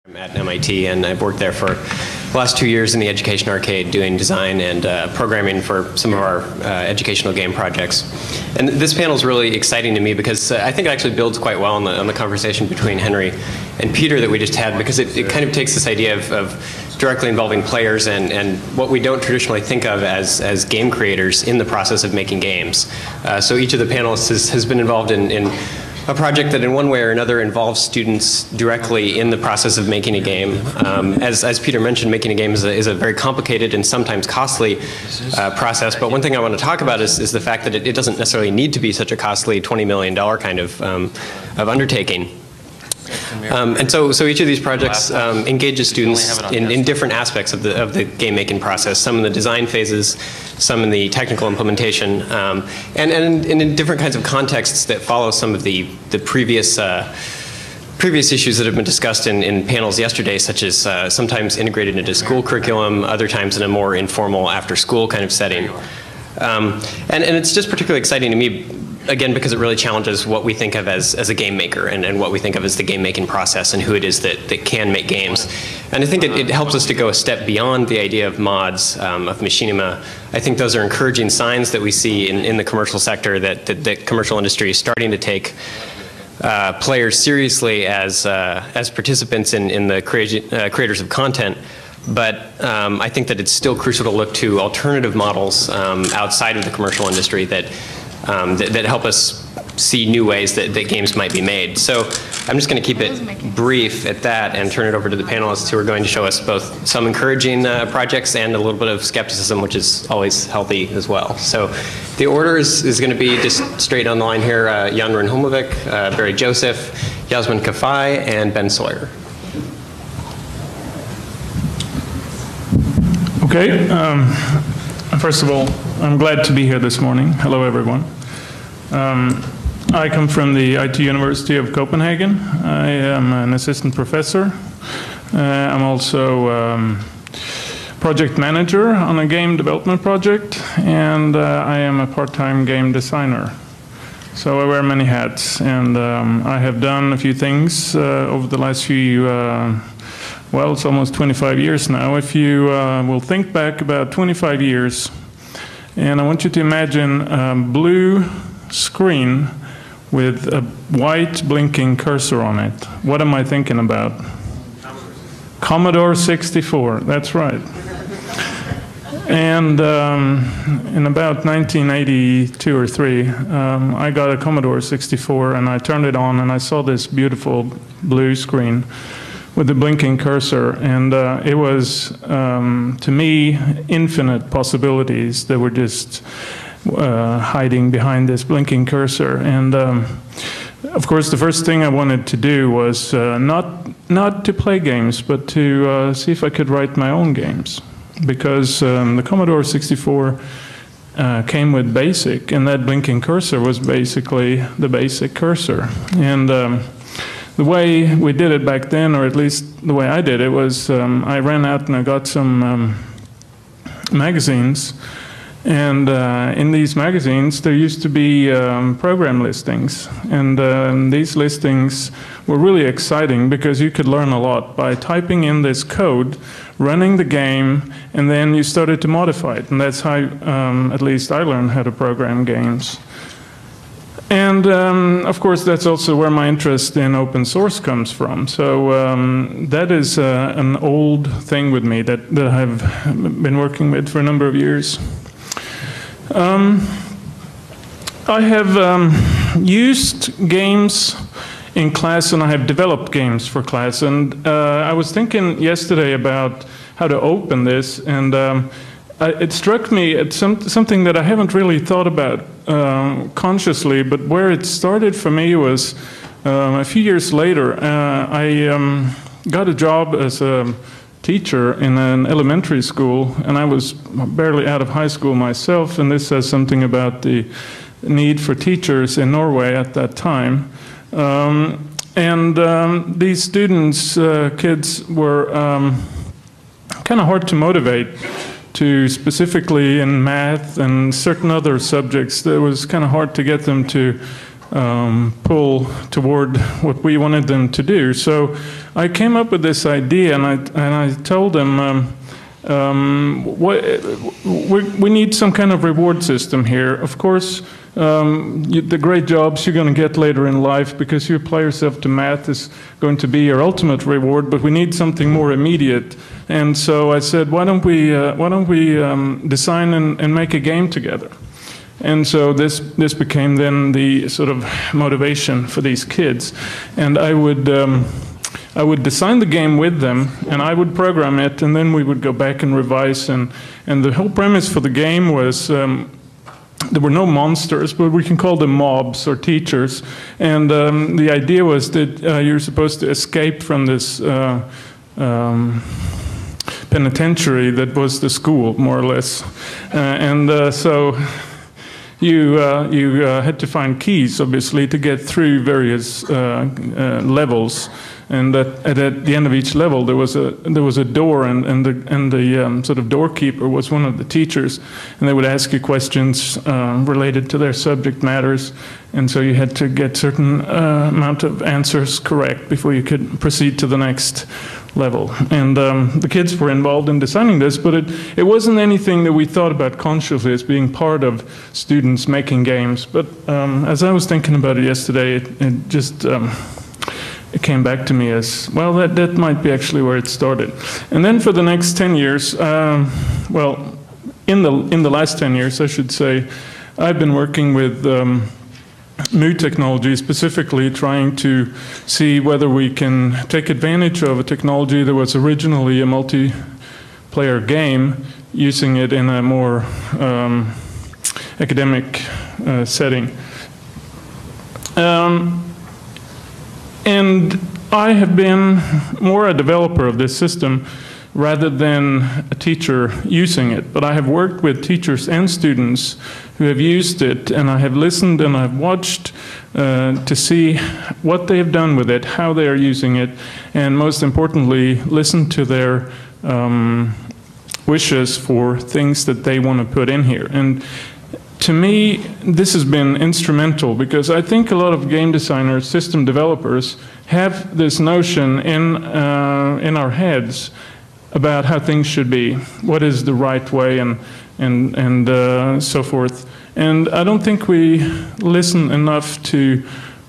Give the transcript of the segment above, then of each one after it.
I'm at MIT, and I've worked there for the last 2 years in the Education Arcade doing design and programming for some of our educational game projects. And this panel is really exciting to me because I think it actually builds quite well on the conversation between Henry and Peter that we just had, because it kind of takes this idea of directly involving players and what we don't traditionally think of as game creators in the process of making games. So each of the panelists has been involved in a project that in one way or another involves students directly in the process of making a game. As Peter mentioned, making a game is a very complicated and sometimes costly process, but one thing I want to talk about is the fact that it doesn't necessarily need to be such a costly $20 million kind of undertaking. And so each of these projects engages students in different aspects of the game making process, some in the design phases, some in the technical implementation, and in different kinds of contexts that follow some of the previous issues that have been discussed in panels yesterday, such as sometimes integrated into school curriculum, other times in a more informal after-school kind of setting. And it's just particularly exciting to me, again, because it really challenges what we think of as a game maker and what we think of as the game making process and who it is that can make games. And I think it helps us to go a step beyond the idea of mods, of machinima. I think those are encouraging signs that we see in the commercial sector, that the commercial industry is starting to take players seriously as participants in the creators of content. But I think that it's still crucial to look to alternative models outside of the commercial industry that help us see new ways that games might be made. So I'm just going to keep it brief at that and turn it over to the panelists, who are going to show us both some encouraging projects and a little bit of skepticism, which is always healthy as well. So the order is going to be just straight on the line here. Yasmin Holmevik, Barry Joseph, Yasmin Kafai, and Ben Sawyer. Okay. First of all, I'm glad to be here this morning. Hello, everyone. I come from the IT University of Copenhagen. I am an assistant professor. I'm also project manager on a game development project, and I am a part-time game designer. So I wear many hats, and I have done a few things over the last few well, it's almost 25 years now. If you will think back about 25 years, and I want you to imagine a blue screen with a white blinking cursor on it. What am I thinking about? Commodore 64, that's right. And in about 1982 or 3, I got a Commodore 64, and I turned it on, and I saw this beautiful blue screen with the blinking cursor, and it was, to me, infinite possibilities that were just hiding behind this blinking cursor. And of course, the first thing I wanted to do was not to play games, but to see if I could write my own games, because the Commodore 64 came with BASIC, and that blinking cursor was basically the BASIC cursor. And the way we did it back then, or at least the way I did it, was I ran out and I got some magazines. And in these magazines, there used to be program listings. And these listings were really exciting because you could learn a lot by typing in this code, running the game, and then you started to modify it. And that's how, at least I learned how to program games. And of course, that's also where my interest in open source comes from. So that is an old thing with me that I've been working with for a number of years. I have used games in class, and I have developed games for class. And I was thinking yesterday about how to open this, and it struck me at something that I haven't really thought about consciously, but where it started for me was a few years later. I got a job as a teacher in an elementary school, and I was barely out of high school myself, and this says something about the need for teachers in Norway at that time. These students, kids, were kind of hard to motivate to, specifically in math and certain other subjects. It was kind of hard to get them to pull toward what we wanted them to do. So I came up with this idea, and I told them, we need some kind of reward system here. Of course, the great jobs you're going to get later in life, because you apply yourself to math, is going to be your ultimate reward. But we need something more immediate. And so I said, why don't we design and make a game together? And so this became then the sort of motivation for these kids. And I would design the game with them, and I would program it, and then we would go back and revise. And the whole premise for the game was there were no monsters, but we can call them mobs or teachers. And the idea was that you're supposed to escape from this penitentiary that was the school, more or less. So you had to find keys, obviously, to get through various levels. And at the end of each level, there was a door, and the sort of doorkeeper was one of the teachers, and they would ask you questions related to their subject matters, and so you had to get certain amount of answers correct before you could proceed to the next level. And the kids were involved in designing this, but it wasn't anything that we thought about consciously as being part of students making games. But as I was thinking about it yesterday, it just it came back to me as, well, that might be actually where it started. And then for the next 10 years, well, in the last 10 years, I should say, I've been working with new technology, specifically trying to see whether we can take advantage of a technology that was originally a multiplayer game, using it in a more academic setting. And I have been more a developer of this system rather than a teacher using it. But I have worked with teachers and students who have used it, and I have listened and I've watched to see what they have done with it, how they are using it, and most importantly, listen to their wishes for things that they want to put in here. And to me, this has been instrumental, because I think a lot of game designers, system developers, have this notion in our heads about how things should be, what is the right way, and so forth. And I don't think we listen enough to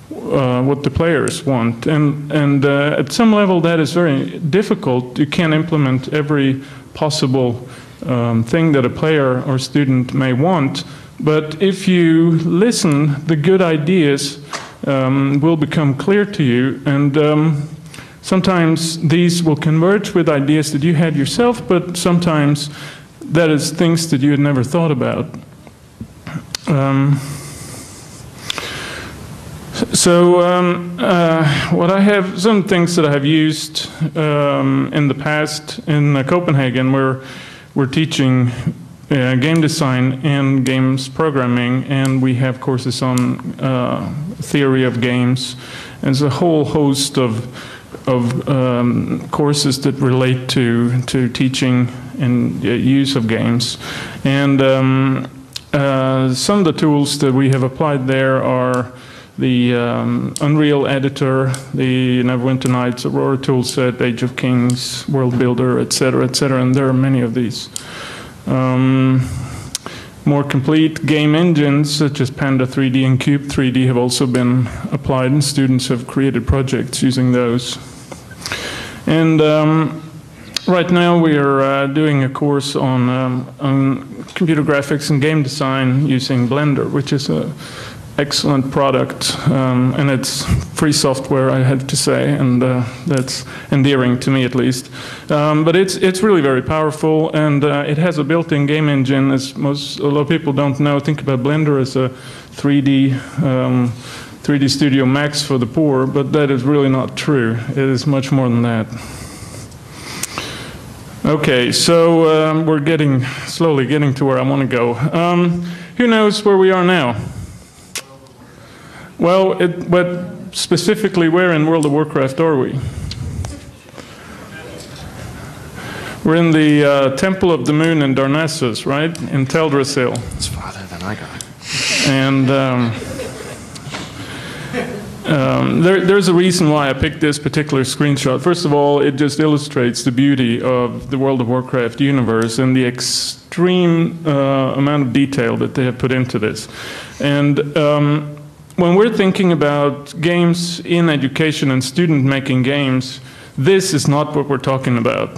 what the players want. And at some level, that is very difficult. You can't implement every possible thing that a player or student may want. But if you listen, the good ideas will become clear to you, and sometimes these will converge with ideas that you had yourself, but sometimes that is things that you had never thought about. What I have, some things that I have used in the past in Copenhagen, where we're teaching game design and games programming, and we have courses on theory of games. And there's a whole host of courses that relate to teaching and use of games. And some of the tools that we have applied there are the Unreal Editor, the Neverwinter Nights, Aurora toolset, Age of Kings, World Builder, etc., and there are many of these. More complete game engines such as Panda 3D and Cube 3D have also been applied, and students have created projects using those. And right now we are doing a course on computer graphics and game design using Blender, which is an excellent product, and it's free software, I have to say, and that's endearing to me at least. But it's really very powerful, and it has a built-in game engine, as a lot of people don't know. Think about Blender as a 3D Studio Max for the poor, but that is really not true. It is much more than that. Okay, so we're slowly getting to where I want to go. Who knows where we are now? Well, but specifically, where in World of Warcraft are we? We're in the Temple of the Moon in Darnassus, right? In Teldrassil. It's farther than I got. And There's a reason why I picked this particular screenshot. First of all, it just illustrates the beauty of the World of Warcraft universe and the extreme amount of detail that they have put into this. And when we're thinking about games in education and student making games, this is not what we're talking about.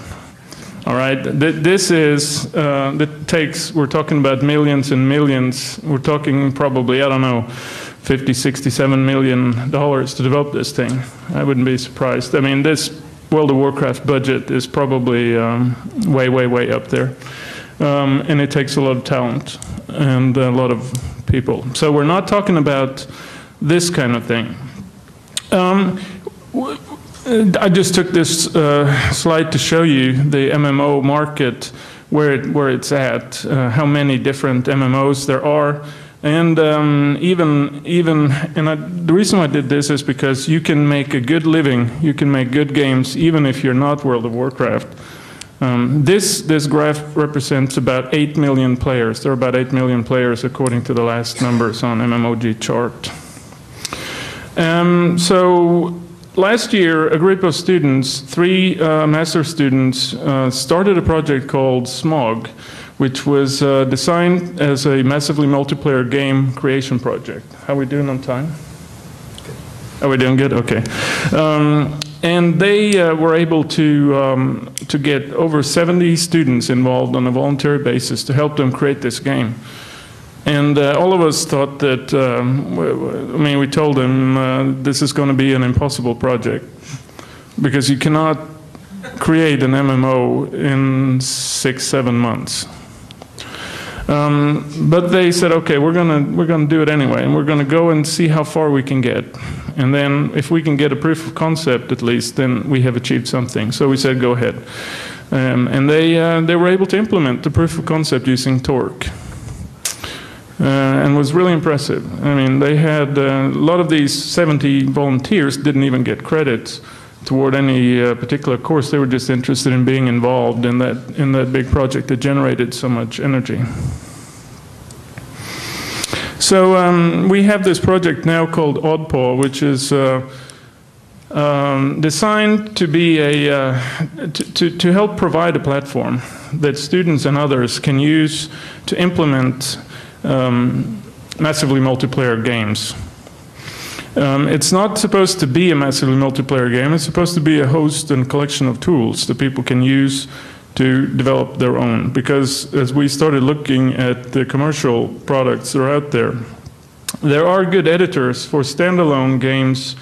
All right, this is, we're talking about millions and millions. We're talking probably, I don't know, $50, $67 million to develop this thing. I wouldn't be surprised. I mean, this World of Warcraft budget is probably way, way, way up there. And it takes a lot of talent and a lot of people. So we're not talking about this kind of thing. I just took this slide to show you the MMO market, where it's at, how many different MMOs there are. And the reason why I did this is because you can make a good living, you can make good games, even if you're not World of Warcraft. This graph represents about 8 million players. There are about 8 million players according to the last numbers on MMOG chart. So last year, a group of students, 3 master students, started a project called SMOG, which was designed as a massively multiplayer game creation project. How are we doing on time? Good. Are we doing good? Okay. And they were able to get over 70 students involved on a voluntary basis to help them create this game. And all of us thought that, I mean, we told them this is going to be an impossible project because you cannot create an MMO in 6-7 months. But they said, okay, we're gonna do it anyway, and we're gonna go and see how far we can get. And then if we can get a proof of concept at least, then we have achieved something. So we said, go ahead. And they were able to implement the proof of concept using Torque. And was really impressive. I mean, they had a lot of these 70 volunteers didn't even get credit toward any particular course. They were just interested in being involved in that big project that generated so much energy. So we have this project now called Oddpaw, which is designed to be to help provide a platform that students and others can use to implement massively multiplayer games. It's not supposed to be a massively multiplayer game. It's supposed to be a host and collection of tools that people can use to develop their own. Because as we started looking at the commercial products that are out there, there are good editors for standalone games.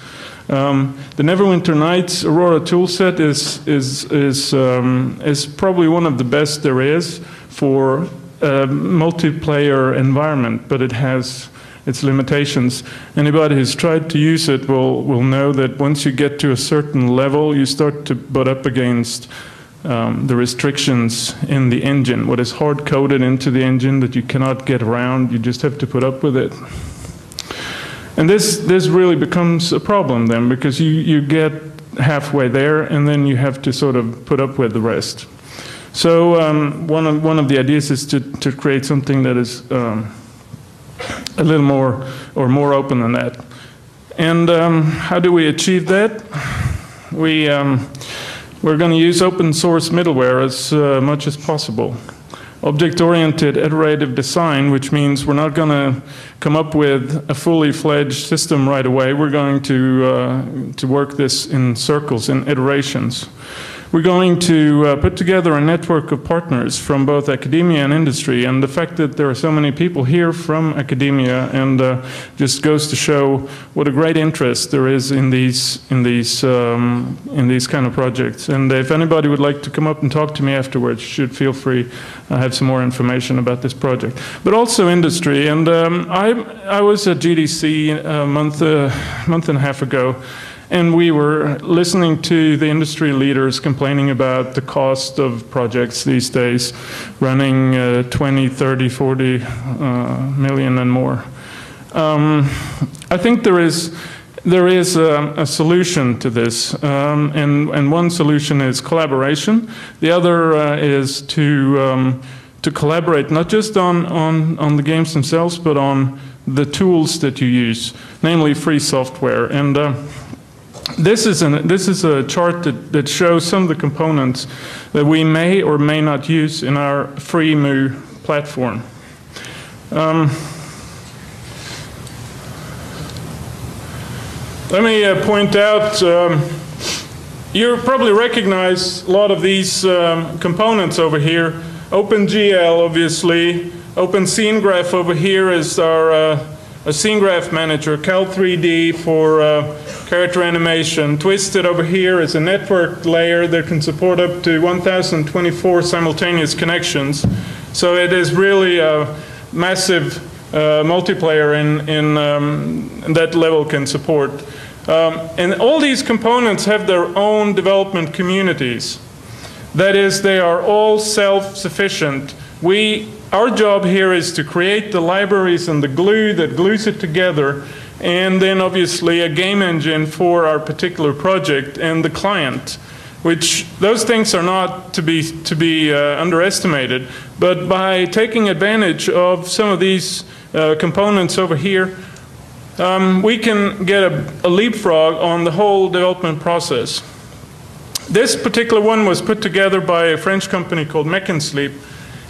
The Neverwinter Nights Aurora toolset is probably one of the best there is for a multiplayer environment, but it has its limitations. Anybody who's tried to use it will know that once you get to a certain level, you start to butt up against the restrictions in the engine. What is hard-coded into the engine that you cannot get around, you just have to put up with it. And this really becomes a problem then, because you get halfway there and then you have to sort of put up with the rest. So one of the ideas is to create something that is a little more or more open than that. And how do we achieve that? We're going to use open source middleware as much as possible. Object-oriented iterative design, which means we're not going to come up with a fully fledged system right away. We're going to work this in circles, in iterations. We're going to put together a network of partners from both academia and industry, and the fact that there are so many people here from academia and just goes to show what a great interest there is in these kind of projects. And if anybody would like to come up and talk to me afterwards, you should feel free. I have some more information about this project. But also industry, and I was at GDC a month and a half ago. And we were listening to the industry leaders complaining about the cost of projects these days, running 20, 30, 40 million and more. I think there is a solution to this, and one solution is collaboration. The other is to to collaborate, not just on the games themselves, but on the tools that you use, namely free software. And this is a chart that shows some of the components that we may or may not use in our free Mu platform. Let me point out, you probably recognize a lot of these components over here. OpenGL, obviously. OpenSceneGraph over here is our a scene graph manager. Cal3D for character animation. Twisted over here is a network layer that can support up to 1,024 simultaneous connections. So it is really a massive multiplayer in that level can support. And all these components have their own development communities. That is, they are all self-sufficient. Our job here is to create the libraries and the glue that glues it together, and then obviously a game engine for our particular project and the client, which those things are not to be underestimated. But by taking advantage of some of these components over here, we can get a leapfrog on the whole development process. This particular one was put together by a French company called Meccansleep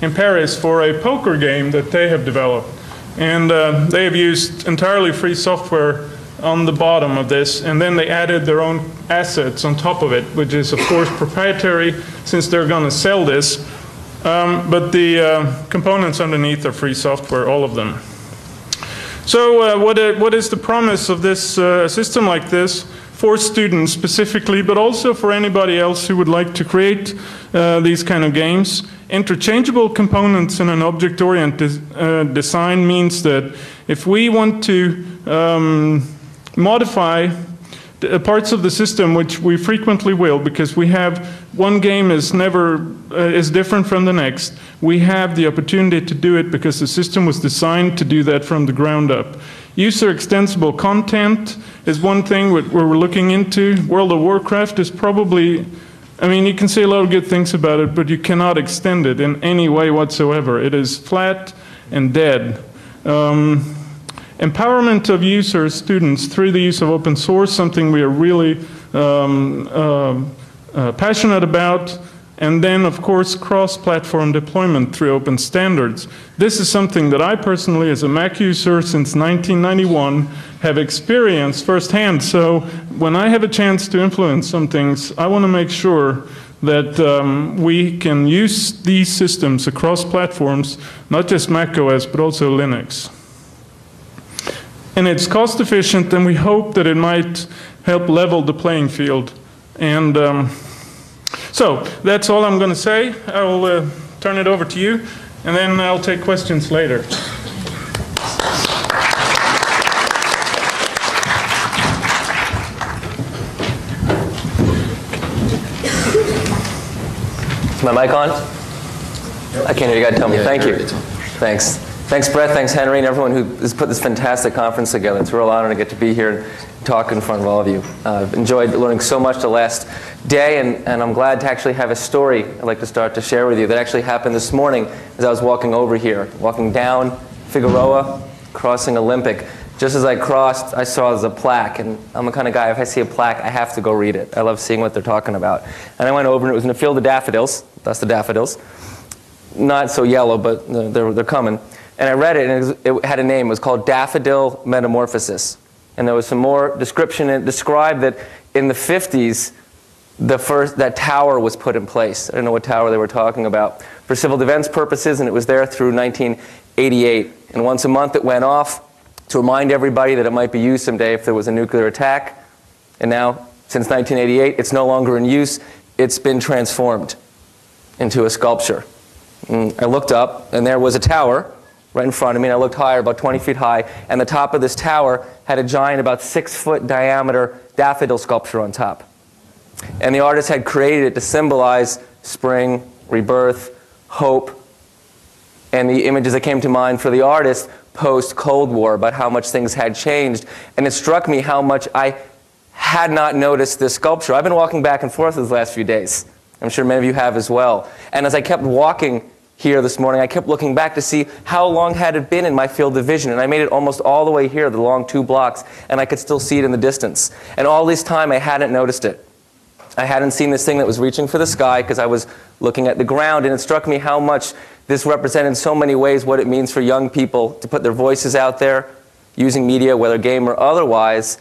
in Paris for a poker game that they have developed. And they have used entirely free software on the bottom of this, and then they added their own assets on top of it, which is of course proprietary since they're going to sell this. But the components underneath are free software, all of them. So what is the promise of this system like this for students specifically, but also for anybody else who would like to create these kind of games? Interchangeable components in an object-oriented design means that if we want to modify parts of the system, which we frequently will, because we have one game is different from the next, we have the opportunity to do it because the system was designed to do that from the ground up. User extensible content is one thing where we're looking into. World of Warcraft is probably, I mean, you can say a lot of good things about it, but you cannot extend it in any way whatsoever. It is flat and dead. Empowerment of users, students, through the use of open source, something we are really passionate about. And then, of course, cross-platform deployment through open standards. This is something that I personally, as a Mac user since 1991, have experienced firsthand. So when I have a chance to influence some things, I want to make sure that we can use these systems across platforms, not just Mac OS, but also Linux. And it's cost efficient, and we hope that it might help level the playing field. And so that's all I'm going to say. I will turn it over to you, and then I'll take questions later. Is my mic on? I can't hear you. Got to tell me. Thank you. Thanks. Thanks, Brett. Thanks, Henry, and everyone who has put this fantastic conference together. It's a real honor to get to be here and talk in front of all of you. I've enjoyed learning so much the last day, and I'm glad to actually have a story I'd like to start to share with you that actually happened this morning as I was walking over here, walking down Figueroa, crossing Olympic. Just as I crossed, I saw there's a plaque, and I'm the kind of guy, if I see a plaque, I have to go read it. I love seeing what they're talking about. And I went over, and it was in a field of daffodils. That's the daffodils. Not so yellow, but they're coming. And I read it, and it had a name. It was called Daffodil Metamorphosis. And there was some more description. It described that in the 50s, that tower was put in place. I don't know what tower they were talking about. For civil defense purposes, and it was there through 1988. And once a month it went off to remind everybody that it might be used someday if there was a nuclear attack. And now, since 1988, it's no longer in use. It's been transformed into a sculpture. And I looked up, and there was a tower right in front of me, and I looked higher, about 20 feet high, and the top of this tower had a giant, about 6-foot diameter daffodil sculpture on top. And the artist had created it to symbolize spring, rebirth, hope, and the images that came to mind for the artist post-Cold War about how much things had changed. And it struck me how much I had not noticed this sculpture. I've been walking back and forth these last few days. I'm sure many of you have as well. And as I kept walking here this morning, I kept looking back to see how long had it been in my field of vision, and I made it almost all the way here, the long 2 blocks, and I could still see it in the distance. And all this time, I hadn't noticed it. I hadn't seen this thing that was reaching for the sky because I was looking at the ground, and it struck me how much this represented in so many ways what it means for young people to put their voices out there, using media, whether game or otherwise,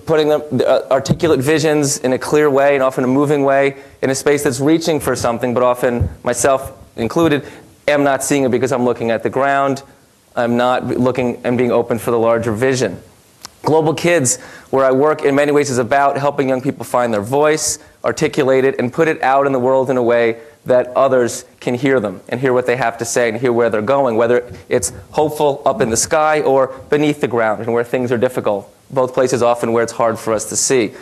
putting articulate visions in a clear way and often a moving way in a space that's reaching for something, but often, myself included, am not seeing it because I'm looking at the ground. I'm not looking and being open for the larger vision. Global Kids, where I work, in many ways is about helping young people find their voice, articulate it, and put it out in the world in a way that others can hear them and hear what they have to say and hear where they're going, whether it's hopeful up in the sky or beneath the ground and where things are difficult. Both places often where it's hard for us to see.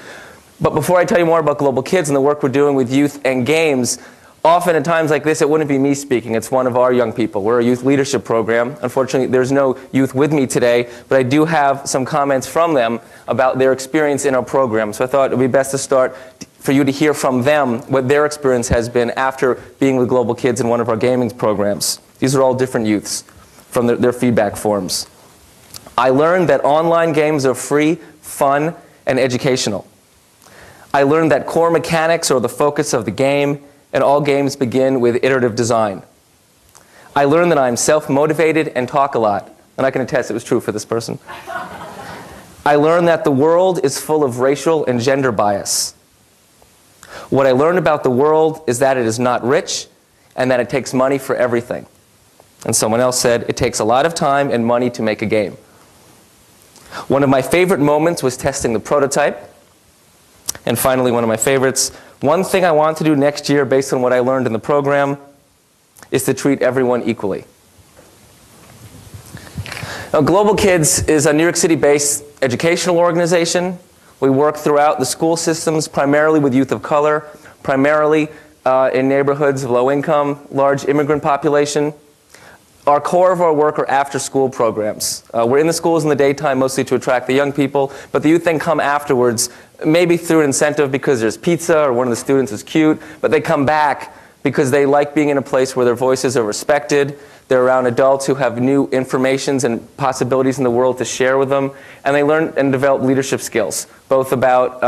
But before I tell you more about Global Kids and the work we're doing with youth and games, often at times like this, it wouldn't be me speaking. It's one of our young people. We're a youth leadership program. Unfortunately, there's no youth with me today, but I do have some comments from them about their experience in our program. So I thought it would be best to start for you to hear from them what their experience has been after being with Global Kids in one of our gaming programs. These are all different youths from their feedback forms. I learned that online games are free, fun, and educational. I learned that core mechanics are the focus of the game, and all games begin with iterative design. I learned that I'm self-motivated and talk a lot, and I can attest it was true for this person. I learned that the world is full of racial and gender bias. What I learned about the world is that it is not rich, and that it takes money for everything. And someone else said, it takes a lot of time and money to make a game. One of my favorite moments was testing the prototype. And finally, one of my favorites, one thing I want to do next year based on what I learned in the program is to treat everyone equally. Now, Global Kids is a New York City-based educational organization. We work throughout the school systems, primarily with youth of color, primarily in neighborhoods of low income, large immigrant population. Our core of our work are after-school programs. We're in the schools in the daytime mostly to attract the young people, but the youth then come afterwards, maybe through an incentive because there's pizza or one of the students is cute, but they come back because they like being in a place where their voices are respected. They're around adults who have new informations and possibilities in the world to share with them, and they learn and develop leadership skills, both about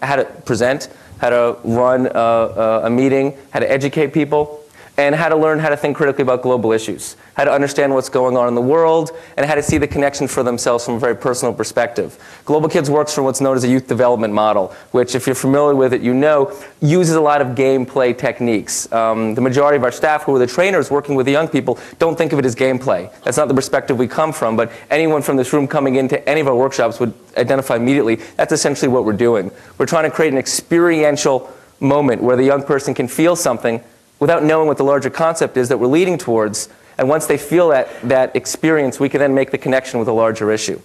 how to present, how to run a meeting, how to educate people, and how to learn how to think critically about global issues, how to understand what's going on in the world, and how to see the connection for themselves from a very personal perspective. Global Kids works from what's known as a youth development model, which, if you're familiar with it, you know, uses a lot of gameplay techniques. The majority of our staff, who are the trainers working with the young people, don't think of it as gameplay. That's not the perspective we come from, but anyone from this room coming into any of our workshops would identify immediately that's essentially what we're doing. We're trying to create an experiential moment where the young person can feel something without knowing what the larger concept is that we're leading towards. And once they feel that experience, we can then make the connection with a larger issue.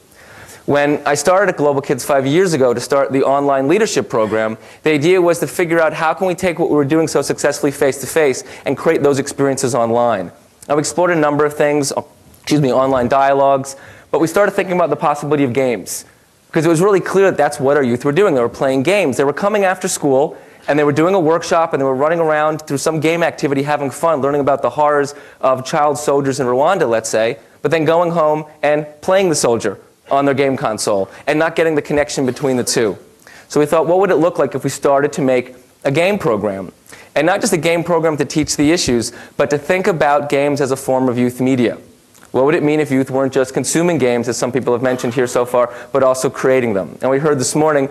When I started at Global Kids 5 years ago to start the online leadership program, the idea was to figure out how can we take what we were doing so successfully face-to-face and create those experiences online. Now, we explored a number of things, online dialogues, but we started thinking about the possibility of games. Because it was really clear that that's what our youth were doing. They were playing games. They were coming after school, and they were doing a workshop, and they were running around through some game activity, having fun, learning about the horrors of child soldiers in Rwanda, let's say, but then going home and playing the soldier on their game console and not getting the connection between the two. So we thought, what would it look like if we started to make a game program? And not just a game program to teach the issues, but to think about games as a form of youth media. What would it mean if youth weren't just consuming games, as some people have mentioned here so far, but also creating them? And we heard this morning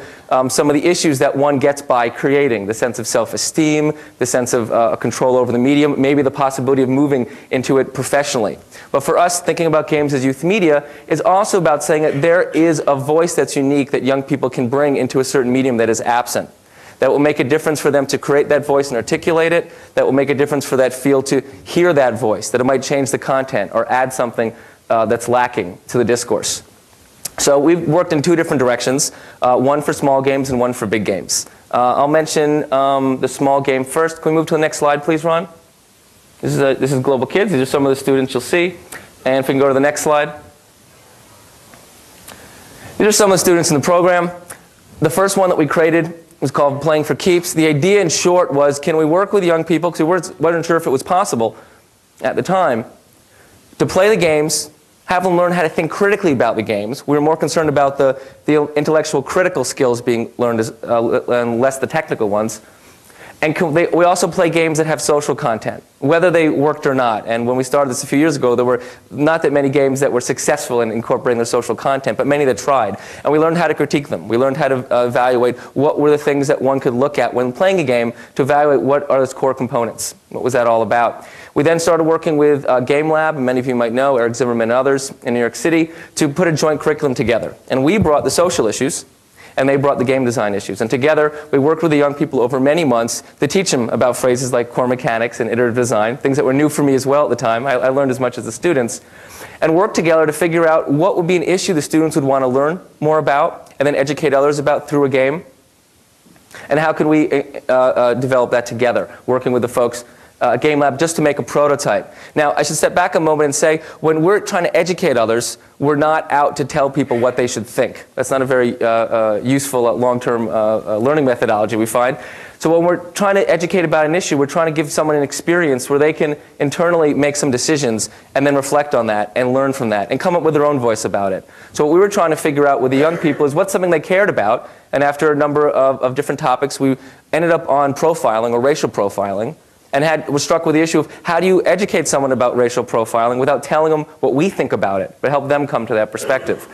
some of the issues that one gets by creating, the sense of self-esteem, the sense of control over the medium, maybe the possibility of moving into it professionally. But for us, thinking about games as youth media is also about saying that there is a voice that's unique that young people can bring into a certain medium that is absent. That will make a difference for them to create that voice and articulate it. That will make a difference for that field to hear that voice. That it might change the content or add something that's lacking to the discourse. So we've worked in two different directions, one for small games and one for big games. I'll mention the small game first. Can we move to the next slide, please, Ron? This is Global Kids. These are some of the students you'll see. And if we can go to the next slide. These are some of the students in the program. The first one that we created was called Playing for Keeps. The idea, in short, was can we work with young people, because we weren't sure if it was possible, at the time to play the games, have them learn how to think critically about the games. We were more concerned about the intellectual critical skills being learned and less the technical ones. And we also play games that have social content, whether they worked or not. And when we started this a few years ago, there were not that many games that were successful in incorporating their social content, but many that tried. And we learned how to critique them. We learned how to evaluate what were the things that one could look at when playing a game to evaluate what are its core components. What was that all about? We then started working with Game Lab, and many of you might know, Eric Zimmerman and others in New York City, to put a joint curriculum together. And we brought the social issues, and they brought the game design issues. And together, we worked with the young people over many months to teach them about phrases like core mechanics and iterative design, things that were new for me as well at the time. I learned as much as the students. And worked together to figure out what would be an issue the students would want to learn more about, and then educate others about through a game. And how can we develop that together, working with the folks Game Lab just to make a prototype. Now, I should step back a moment and say, when we're trying to educate others, we're not out to tell people what they should think. That's not a very useful long-term learning methodology, we find. So when we're trying to educate about an issue, we're trying to give someone an experience where they can internally make some decisions and then reflect on that and learn from that and come up with their own voice about it. So what we were trying to figure out with the young people is what's something they cared about, and after a number of different topics, we ended up on profiling or racial profiling. And was struck with the issue of how do you educate someone about racial profiling without telling them what we think about it, but help them come to that perspective.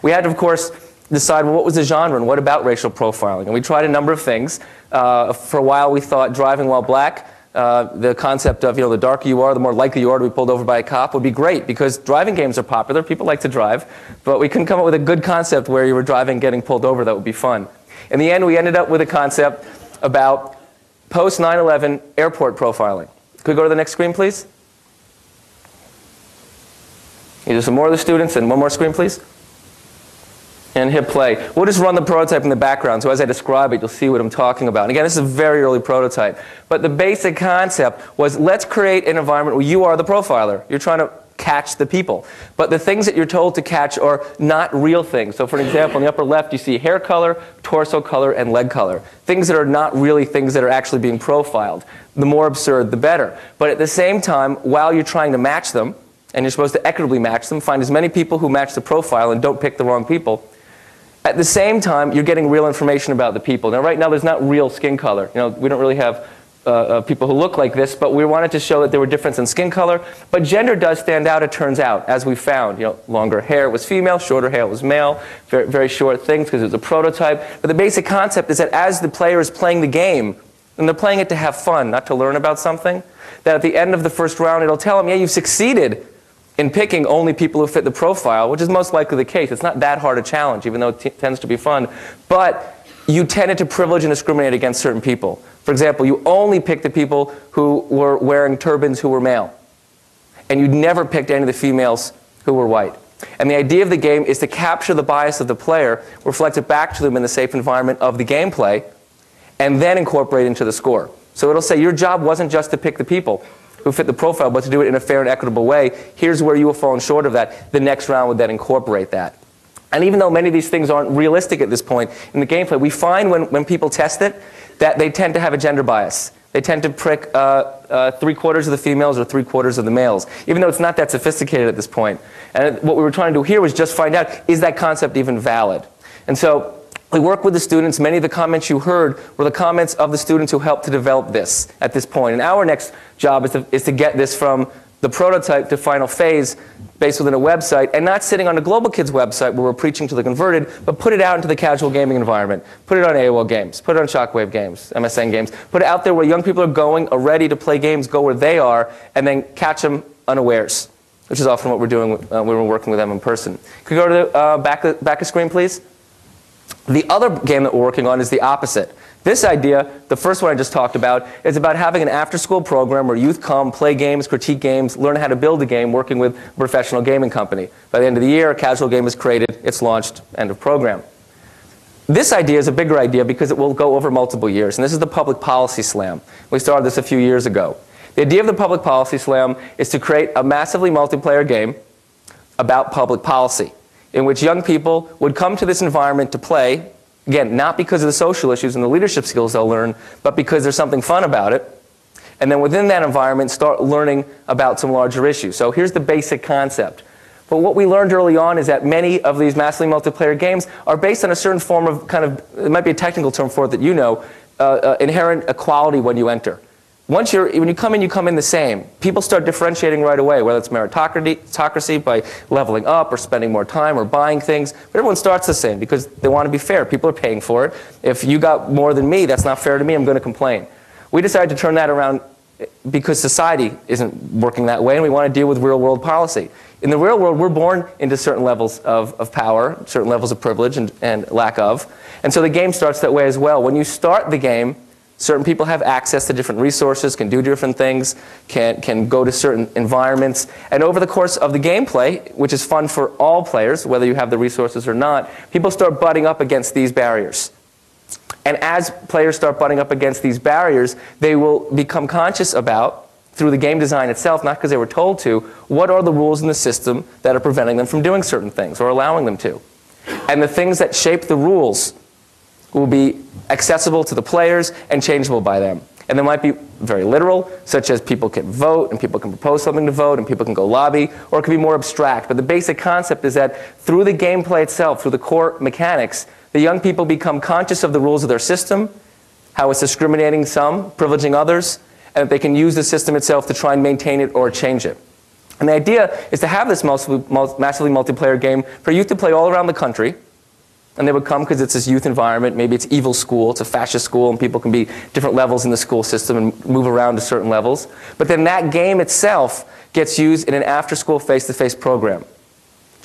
We had to, of course, decide, well, what was the genre and what about racial profiling? And we tried a number of things. For a while, we thought driving while black, the concept of, the darker you are, the more likely you are to be pulled over by a cop would be great, because driving games are popular. People like to drive. But we couldn't come up with a good concept where you were driving getting pulled over that would be fun. In the end, we ended up with a concept about post 9/11 airport profiling. Could we go to the next screen, please? Either some more of the students, and one more screen, please. And hit play. We'll just run the prototype in the background, so as I describe it, you'll see what I'm talking about. And again, this is a very early prototype. But the basic concept was, let's create an environment where you are the profiler. You're trying to catch the people. But the things that you're told to catch are not real things. So for example, in the upper left, you see hair color, torso color, and leg color. Things that are not really things that are actually being profiled. The more absurd, the better. But at the same time, while you're trying to match them, and you're supposed to equitably match them, find as many people who match the profile and don't pick the wrong people, at the same time, you're getting real information about the people. Now, right now, there's not real skin color. We don't really have people who look like this, but we wanted to show that there were differences in skin color. But gender does stand out, it turns out, as we found. Longer hair was female, shorter hair was male, very, very short things because it was a prototype. But the basic concept is that as the player is playing the game, and they're playing it to have fun, not to learn about something, that at the end of the first round, it'll tell them, yeah, you've succeeded in picking only people who fit the profile, which is most likely the case. It's not that hard a challenge, even though it tends to be fun. But you tended to privilege and discriminate against certain people. For example, you only picked the people who were wearing turbans who were male. And you never picked any of the females who were white. And the idea of the game is to capture the bias of the player, reflect it back to them in the safe environment of the gameplay, and then incorporate it into the score. So it'll say your job wasn't just to pick the people who fit the profile, but to do it in a fair and equitable way. Here's where you have fallen short of that. The next round would then incorporate that. And even though many of these things aren't realistic at this point in the gameplay, we find when people test it that they tend to have a gender bias. They tend to prick 3/4 of the females or 3/4 of the males, even though it's not that sophisticated at this point. And what we were trying to do here was just find out, is that concept even valid? And so we work with the students. Many of the comments you heard were the comments of the students who helped to develop this at this point. And our next job is to get this from the prototype to final phase based within a website, and not sitting on a Global Kids website where we're preaching to the converted, but put it out into the casual gaming environment. Put it on AOL Games, put it on Shockwave Games, MSN Games. Put it out there where young people are going, are ready to play games, go where they are, and then catch them unawares, which is often what we're doing when we're working with them in person. Could you go to the back of screen, please? The other game that we're working on is the opposite. This idea, the first one I just talked about, is about having an after-school program where youth come, play games, critique games, learn how to build a game, working with a professional gaming company. By the end of the year, a casual game is created, it's launched, end of program. This idea is a bigger idea because it will go over multiple years, and this is the Public Policy Slam. We started this a few years ago. The idea of the Public Policy Slam is to create a massively multiplayer game about public policy, in which young people would come to this environment to play, again, not because of the social issues and the leadership skills they'll learn, but because there's something fun about it. And then within that environment, start learning about some larger issues. So here's the basic concept. But what we learned early on is that many of these massively multiplayer games are based on a certain form of it might be a technical term for it that you know, inherent equality when you enter. When you come in the same. People start differentiating right away, whether it's meritocracy by leveling up or spending more time or buying things. But everyone starts the same because they want to be fair. People are paying for it. If you got more than me, that's not fair to me, I'm going to complain. We decided to turn that around because society isn't working that way, and we want to deal with real-world policy. In the real world, we're born into certain levels of power, certain levels of privilege and lack of. And so the game starts that way as well. When you start the game, certain people have access to different resources, can do different things, can go to certain environments. And over the course of the gameplay, which is fun for all players, whether you have the resources or not, people start butting up against these barriers. And as players start butting up against these barriers, they will become conscious about, through the game design itself, not because they were told to, what are the rules in the system that are preventing them from doing certain things or allowing them to. And the things that shape the rules will be accessible to the players and changeable by them. And they might be very literal, such as people can vote and people can propose something to vote and people can go lobby, or it can be more abstract. But the basic concept is that through the gameplay itself, through the core mechanics, the young people become conscious of the rules of their system, how it's discriminating some, privileging others, and that they can use the system itself to try and maintain it or change it. And the idea is to have this massively multiplayer game for youth to play all around the country. And they would come because it's this youth environment. Maybe it's evil school, it's a fascist school, and people can be different levels in the school system and move around to certain levels. But then that game itself gets used in an after-school face-to-face program.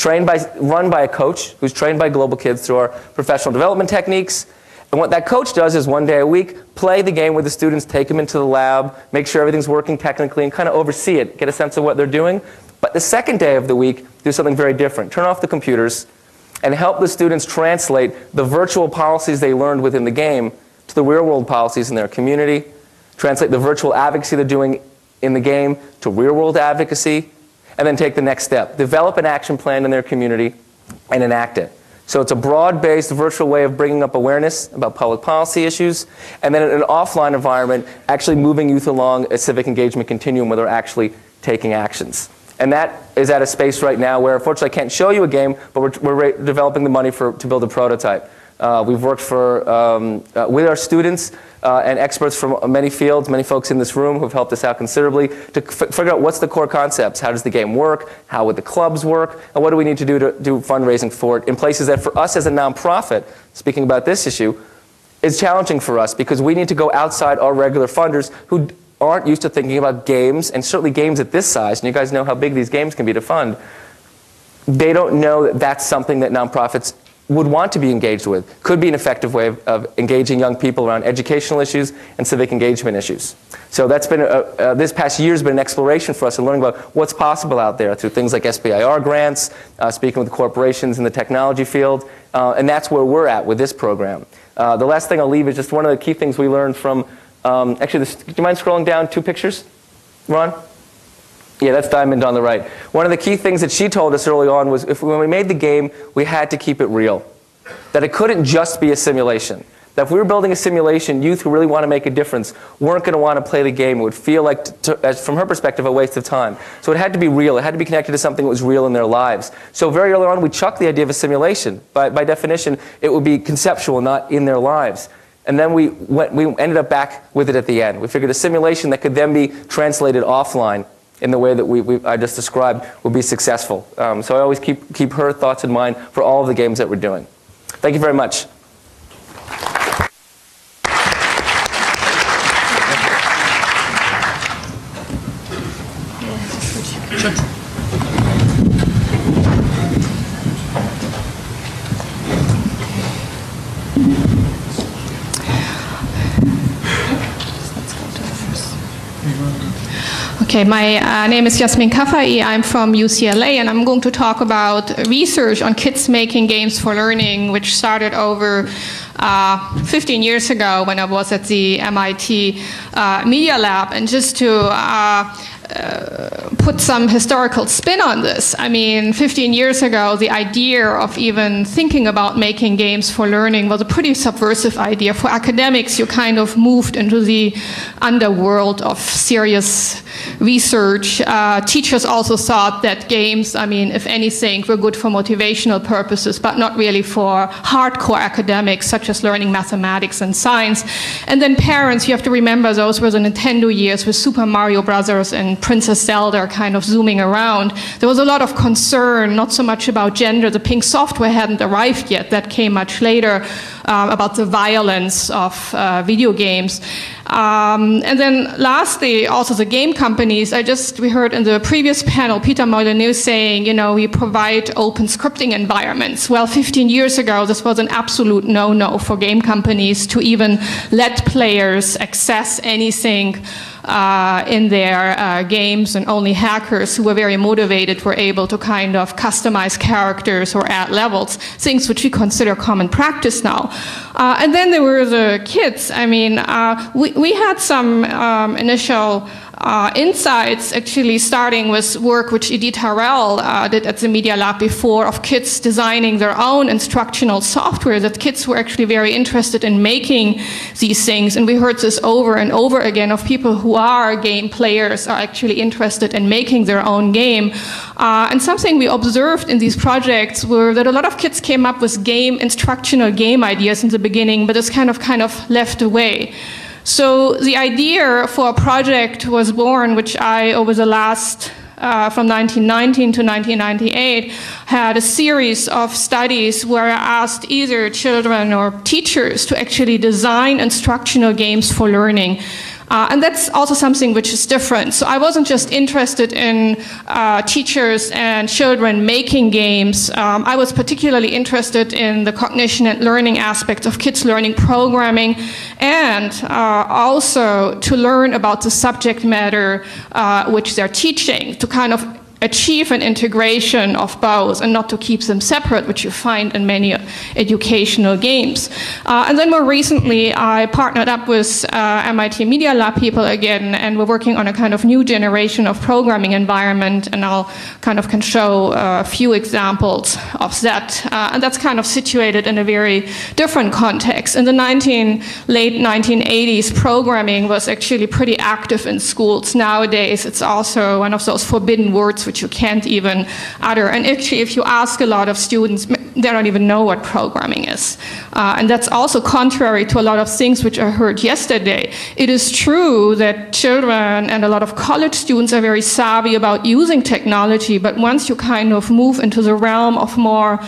Run by a coach who's trained by Global Kids through our professional development techniques. And what that coach does is one day a week, play the game with the students, take them into the lab, make sure everything's working technically, and kind of oversee it, get a sense of what they're doing. But the second day of the week, do something very different. Turn off the computers and help the students translate the virtual policies they learned within the game to the real-world policies in their community, translate the virtual advocacy they're doing in the game to real-world advocacy, and then take the next step. Develop an action plan in their community and enact it. So it's a broad-based virtual way of bringing up awareness about public policy issues, and then in an offline environment, actually moving youth along a civic engagement continuum where they're actually taking actions. And that is at a space right now where, unfortunately, I can't show you a game, but we're developing the money to build a prototype. We've worked with our students and experts from many fields, many folks in this room who have helped us out considerably to figure out what's the core concepts. How does the game work? How would the clubs work? And what do we need to do fundraising for it in places that for us as a nonprofit, speaking about this issue, is challenging for us because we need to go outside our regular funders who aren't used to thinking about games, and certainly games at this size, and you guys know how big these games can be to fund. They don't know that that's something that nonprofits would want to be engaged with. Could be an effective way of engaging young people around educational issues and civic engagement issues. So that's been, this past year has been an exploration for us in learning about what's possible out there through things like SBIR grants, speaking with corporations in the technology field, and that's where we're at with this program. The last thing I'll leave is just one of the key things we learned from actually, do you mind scrolling down 2 pictures, Ron? Yeah, that's Diamond on the right. One of the key things that she told us early on was when we made the game, we had to keep it real. That it couldn't just be a simulation. That if we were building a simulation, youth who really want to make a difference weren't going to want to play the game. It would feel like, from her perspective, a waste of time. So it had to be real. It had to be connected to something that was real in their lives. So very early on, we chucked the idea of a simulation. By definition, it would be conceptual, not in their lives. And then we ended up back with it at the end. We figured a simulation that could then be translated offline in the way that I just described would be successful. So I always keep her thoughts in mind for all of the games that we're doing. Thank you very much. Okay, my name is Yasmin Kafai. I'm from UCLA, and I'm going to talk about research on kids making games for learning, which started over 15 years ago when I was at the MIT Media Lab. And just to put some historical spin on this. I mean, 15 years ago, the idea of even thinking about making games for learning was a pretty subversive idea. For academics, you kind of moved into the underworld of serious research. Teachers also thought that games, I mean, if anything, were good for motivational purposes, but not really for hardcore academics, such as learning mathematics and science. And then parents, you have to remember, those were the Nintendo years with Super Mario Brothers and Princess Zelda kind of zooming around. There was a lot of concern, not so much about gender. The pink software hadn't arrived yet. That came much later, about the violence of video games. And then lastly, also the game companies. We heard in the previous panel, Peter Molyneux saying, you know, we provide open scripting environments. Well, 15 years ago, this was an absolute no-no for game companies to even let players access anything in their games, and only hackers who were very motivated were able to kind of customize characters or add levels, things which we consider common practice now. And then there were the kids. I mean, we had some initial insights, actually starting with work which Edith Harrell did at the Media Lab before, of kids designing their own instructional software, that kids were actually very interested in making these things. And we heard this over and over again of people who are game players are actually interested in making their own game. And something we observed in these projects were that a lot of kids came up with instructional game ideas in the beginning, but it's kind of left away. So the idea for a project was born, which I, over the last, from 1919 to 1998, had a series of studies where I asked either children or teachers to actually design instructional games for learning. And that's also something which is different. So I wasn't just interested in teachers and children making games. I was particularly interested in the cognition and learning aspects of kids learning programming, and also to learn about the subject matter which they're teaching, to kind of achieve an integration of both and not to keep them separate, which you find in many educational games. And then more recently, I partnered up with MIT Media Lab people again, and we're working on a kind of new generation of programming environment, and I'll can show a few examples of that. And that's kind of situated in a very different context. In the late 1980s, programming was actually pretty active in schools. Nowadays, it's also one of those forbidden words which you can't even utter. And actually, if you ask a lot of students, they don't even know what programming is. And that's also contrary to a lot of things which I heard yesterday. It is true that children and a lot of college students are very savvy about using technology, but once you kind of move into the realm of more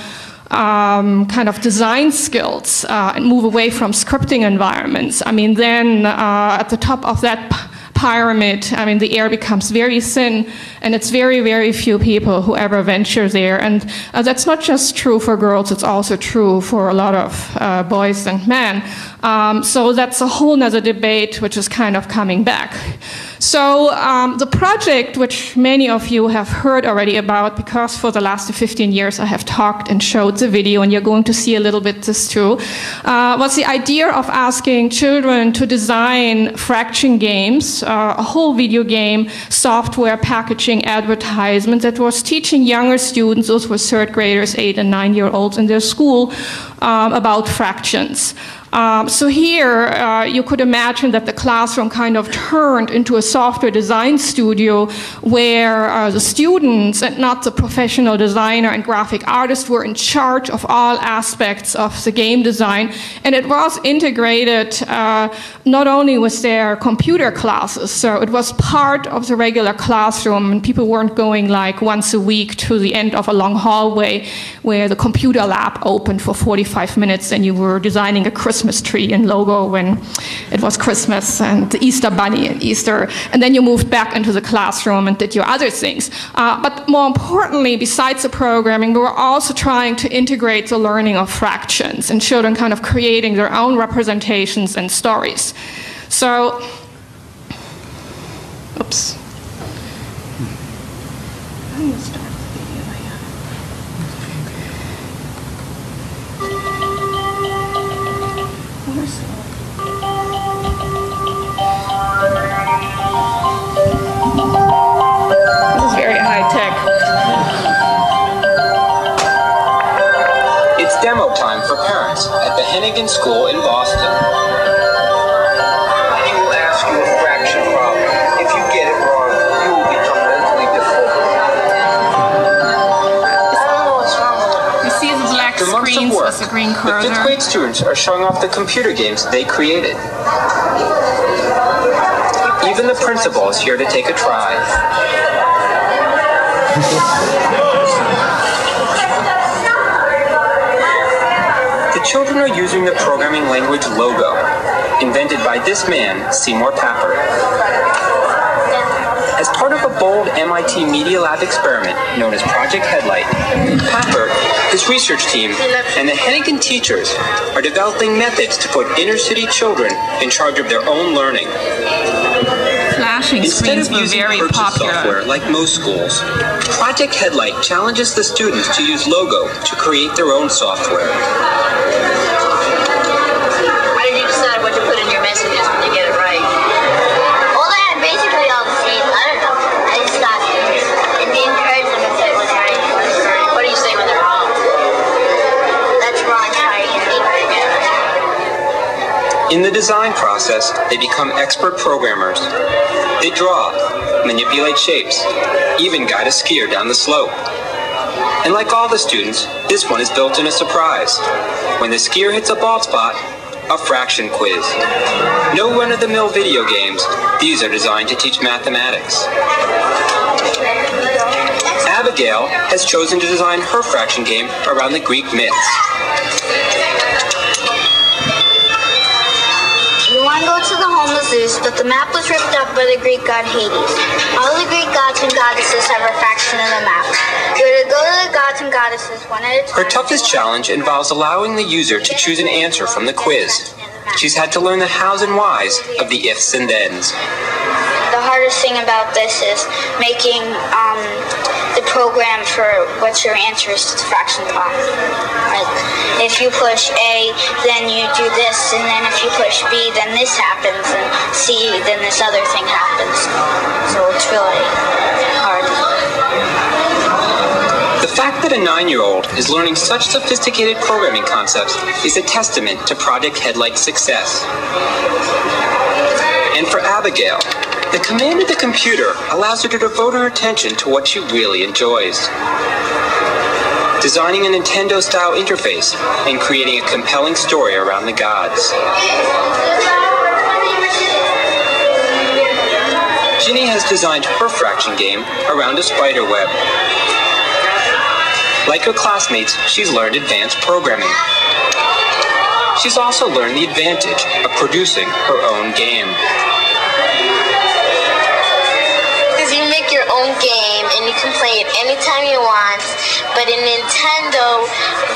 kind of design skills and move away from scripting environments, I mean, then at the top of that pyramid, I mean, the air becomes very thin, and it's very, very few people who ever venture there. And that's not just true for girls, it's also true for a lot of boys and men. So that's a whole nother debate which is kind of coming back. So the project, which many of you have heard already about, because for the last 15 years I have talked and showed the video, and you're going to see a little bit this too, was the idea of asking children to design fraction games, a whole video game, software, packaging, advertisement that was teaching younger students, those were third graders, 8 and 9-year-olds in their school, about fractions. So here, you could imagine that the classroom kind of turned into a software design studio where the students and not the professional designer and graphic artist were in charge of all aspects of the game design. And it was integrated not only with their computer classes, so it was part of the regular classroom, and people weren't going like once a week to the end of a long hallway where the computer lab opened for 45 minutes and you were designing a Christmas tree and logo when it was Christmas, and the Easter bunny and Easter, and then you moved back into the classroom and did your other things. But more importantly, besides the programming, we were also trying to integrate the learning of fractions and children kind of creating their own representations and stories. So, oops. I'm gonna start the video here. Where's demo time for parents at the Hennigan School in Boston. He will ask you a fraction problem. If you get it wrong, you will become mentally deformed. I don't know what's wrong with it. You see the black screens with the green cursor. The 5th grade students are showing off the computer games they created. Even the principal is here to take a try. The children are using the programming language Logo, invented by this man, Seymour Papert. As part of a bold MIT Media Lab experiment known as Project Headlight, Papert, his research team, and the Hennigan teachers are developing methods to put inner-city children in charge of their own learning. Flashing Instead screens of were using very purchased popular. software like most schools, Project Headlight challenges the students to use Logo to create their own software. How did you decide what to put in your messages when you get it right? Well, they had basically all the same. I don't know. I just thought it'd be encouraging if it was right. What do you say when they're wrong? That's wrong. Try again. In the design process, they become expert programmers. They draw, manipulate shapes, even guide a skier down the slope. And like all the students, this one is built in a surprise. When the skier hits a bald spot, a fraction quiz. No run-of-the-mill video games. These are designed to teach mathematics. Abigail has chosen to design her fraction game around the Greek myths. You want to go to the home of Zeus, but the map was ripped up by the Greek god Hades. All the Greek gods and goddesses have a fraction of the map. You're to go to the gods and goddesses one at a time. Her toughest challenge involves allowing the user to choose an answer from the quiz. She's had to learn the hows and whys of the ifs and thens. The hardest thing about this is making the program for what your answer is to the fraction problem. Like, if you push A, then you do this, and then if you push B, then this happens, and C, then this other thing happens. So it's really hard. The fact that a 9-year-old is learning such sophisticated programming concepts is a testament to Project Headlight's success. And for Abigail, the command of the computer allows her to devote her attention to what she really enjoys. Designing a Nintendo-style interface and creating a compelling story around the gods. Ginny has designed her fraction game around a spider web. Like her classmates, she's learned advanced programming. She's also learned the advantage of producing her own game. Because you make your own game and you can play it anytime you want. But in Nintendo,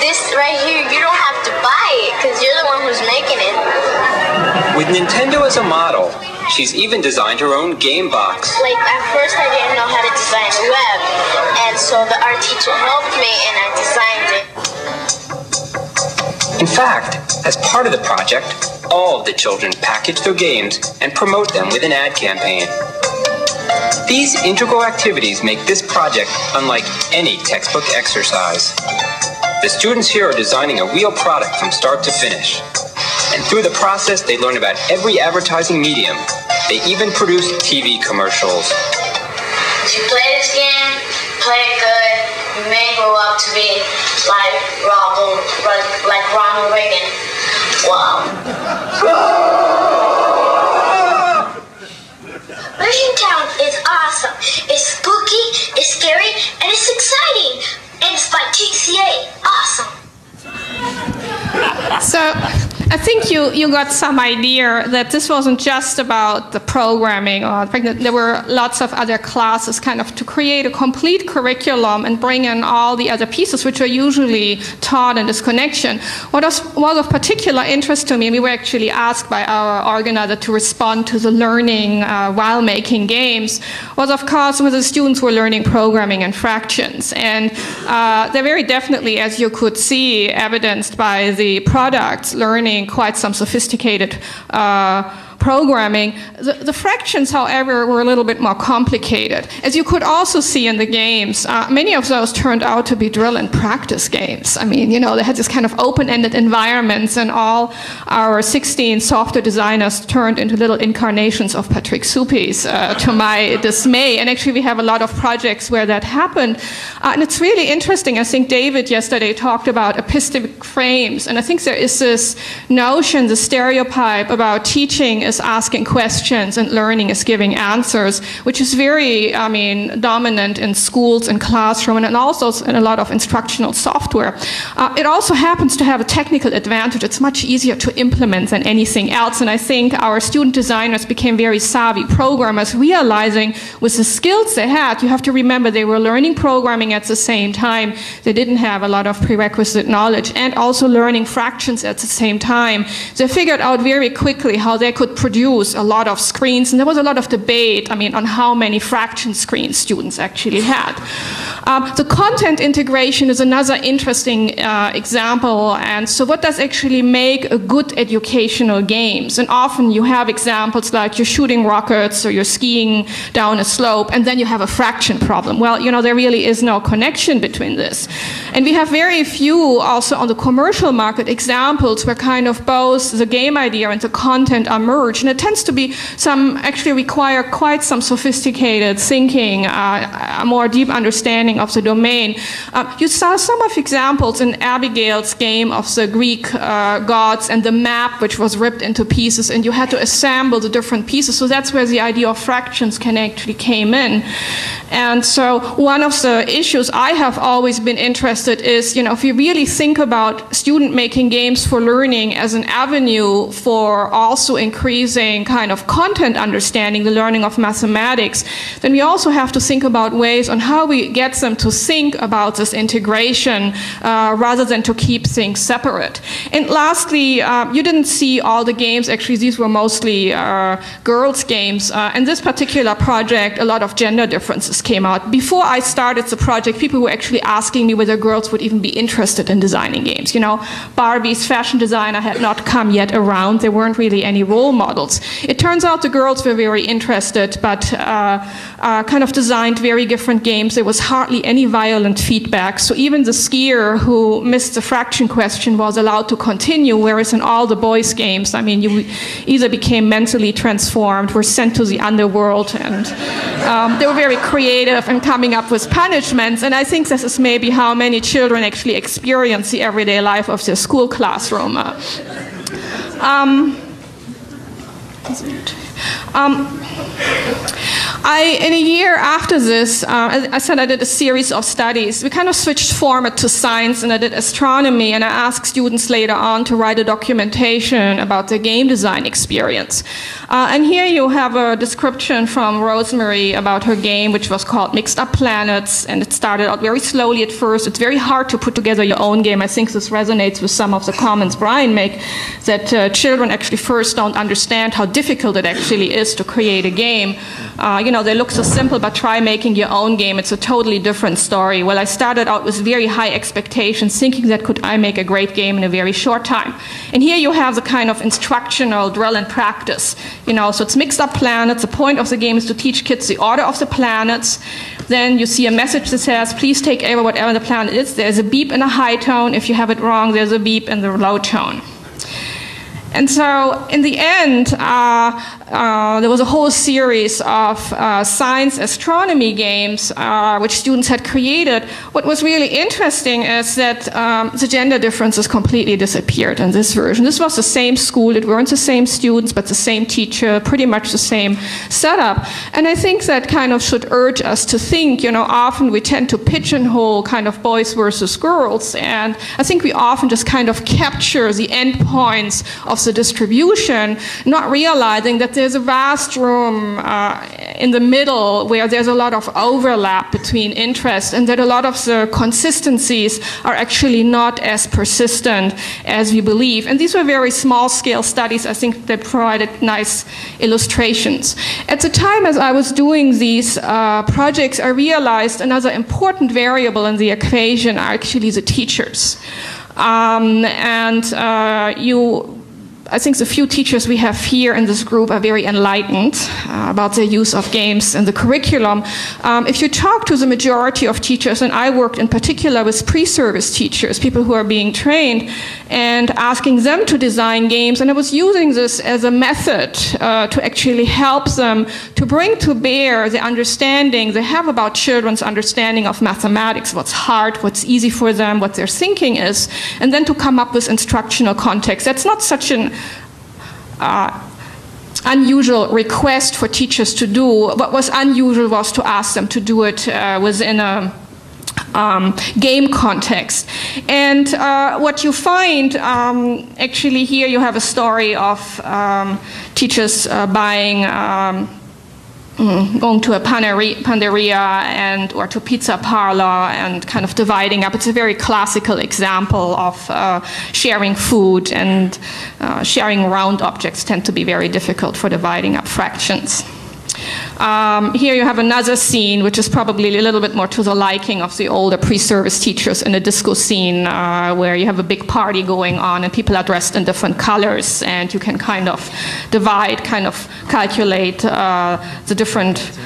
this right here, you don't have to buy it because you're the one who's making it. With Nintendo as a model, she's even designed her own game box. Like, at first I didn't know how to design a web, and so the art teacher helped me and I designed it. In fact, as part of the project, all of the children package their games and promote them with an ad campaign. These integral activities make this project unlike any textbook exercise. The students here are designing a real product from start to finish. And through the process, they learn about every advertising medium. They even produce TV commercials. If you play this game, play it good, you may grow up to be like Ronald Reagan. Wow. Mission Town is awesome. It's spooky, it's scary, and it's exciting. And it's by TCA. Awesome. So I think you got some idea that this wasn't just about the programming, or there were lots of other classes kind of to create a complete curriculum and bring in all the other pieces which are usually taught in this connection. What was of particular interest to me, and we were actually asked by our organizer to respond to the learning while making games, was of course when the students were learning programming and fractions. And they're very definitely, as you could see, evidenced by the products, learning quite some sophisticated programming. The fractions, however, were a little bit more complicated. As you could also see in the games, many of those turned out to be drill and practice games. I mean, you know, they had this kind of open-ended environments, and all our 16 software designers turned into little incarnations of Patrick Suppies, to my dismay. And actually, we have a lot of projects where that happened. And it's really interesting. I think David yesterday talked about epistemic frames. And I think there is this notion, the stereotype about teaching is asking questions and learning is giving answers, which is very, I mean, dominant in schools and classroom and also in a lot of instructional software. It also happens to have a technical advantage. It's much easier to implement than anything else. And I think our student designers became very savvy programmers, realizing with the skills they had, you have to remember they were learning programming at the same time. They didn't have a lot of prerequisite knowledge, and also learning fractions at the same time. They figured out very quickly how they could produce a lot of screens, and there was a lot of debate, I mean, on how many fraction screens students actually had. The content integration is another interesting example, and so what does actually make a good educational games? And often you have examples like you're shooting rockets or you're skiing down a slope, and then you have a fraction problem. Well, you know, there really is no connection between this. And we have very few also on the commercial market examples where kind of both the game idea and the content are merged. And it tends to be some, actually require quite some sophisticated thinking, a more deep understanding of the domain. You saw some of examples in Abigail's game of the Greek gods and the map which was ripped into pieces, and you had to assemble the different pieces. So that's where the idea of fractions can actually came in. And so one of the issues I have always been interested is, you know, if you really think about student making games for learning as an avenue for also increasing kind of content understanding, the learning of mathematics, then we also have to think about ways on how we get them to think about this integration rather than to keep things separate. And lastly, you didn't see all the games. Actually, these were mostly girls' games. In this particular project, a lot of gender differences came out. Before I started the project, people were actually asking me whether girls would even be interested in designing games. You know, Barbie's fashion designer had not come yet around. There weren't really any role models. It turns out the girls were very interested, but kind of designed very different games. There was hardly any violent feedback. So even the skier who missed the fraction question was allowed to continue, whereas in all the boys' games, I mean, you either became mentally transformed, were sent to the underworld, and they were very creative in coming up with punishments. And I think this is maybe how many children actually experience the everyday life of their school classroom. In a year after this, I said I did a series of studies. We kind of switched format to science, and I did astronomy, and I asked students later on to write a documentation about their game design experience. And here you have a description from Rosemary about her game, which was called Mixed Up Planets, and it started out very slowly at first. It's very hard to put together your own game. I think this resonates with some of the comments Brian made, that children actually first don't understand how difficult it actually is to create a game. You know, they look so simple, but try making your own game. It's a totally different story. Well, I started out with very high expectations, thinking that could I make a great game in a very short time. And here you have the kind of instructional drill and practice. You know, so it's mixed up planets. The point of the game is to teach kids the order of the planets. Then you see a message that says, please take over whatever the planet is. There's a beep in a high tone. If you have it wrong, there's a beep in the low tone. And so in the end, there was a whole series of science astronomy games which students had created. What was really interesting is that the gender differences completely disappeared in this version. This was the same school. It weren't the same students, but the same teacher, pretty much the same setup. And I think that kind of should urge us to think, you know, often we tend to pigeonhole kind of boys versus girls. And I think we often just kind of capture the endpoints of the distribution, not realizing that there's a vast room in the middle where there's a lot of overlap between interests, and that a lot of the consistencies are actually not as persistent as we believe. And these were very small-scale studies. I think they provided nice illustrations. At the time as I was doing these projects, I realized another important variable in the equation are actually the teachers. I think the few teachers we have here in this group are very enlightened about the use of games in the curriculum. If you talk to the majority of teachers, and I worked in particular with pre-service teachers, people who are being trained, and asking them to design games, and I was using this as a method to actually help them to bring to bear the understanding they have about children's understanding of mathematics, what's hard, what's easy for them, what their thinking is, and then to come up with instructional context. That's not such an unusual request for teachers to do. What was unusual was to ask them to do it within a game context. And what you find, actually here you have a story of teachers buying going to a paneria or to pizza parlor and kind of dividing up. It's a very classical example of sharing food, and sharing round objects tend to be very difficult for dividing up fractions. Here you have another scene which is probably a little bit more to the liking of the older pre-service teachers, in a disco scene where you have a big party going on and people are dressed in different colors, and you can kind of divide, kind of calculate the different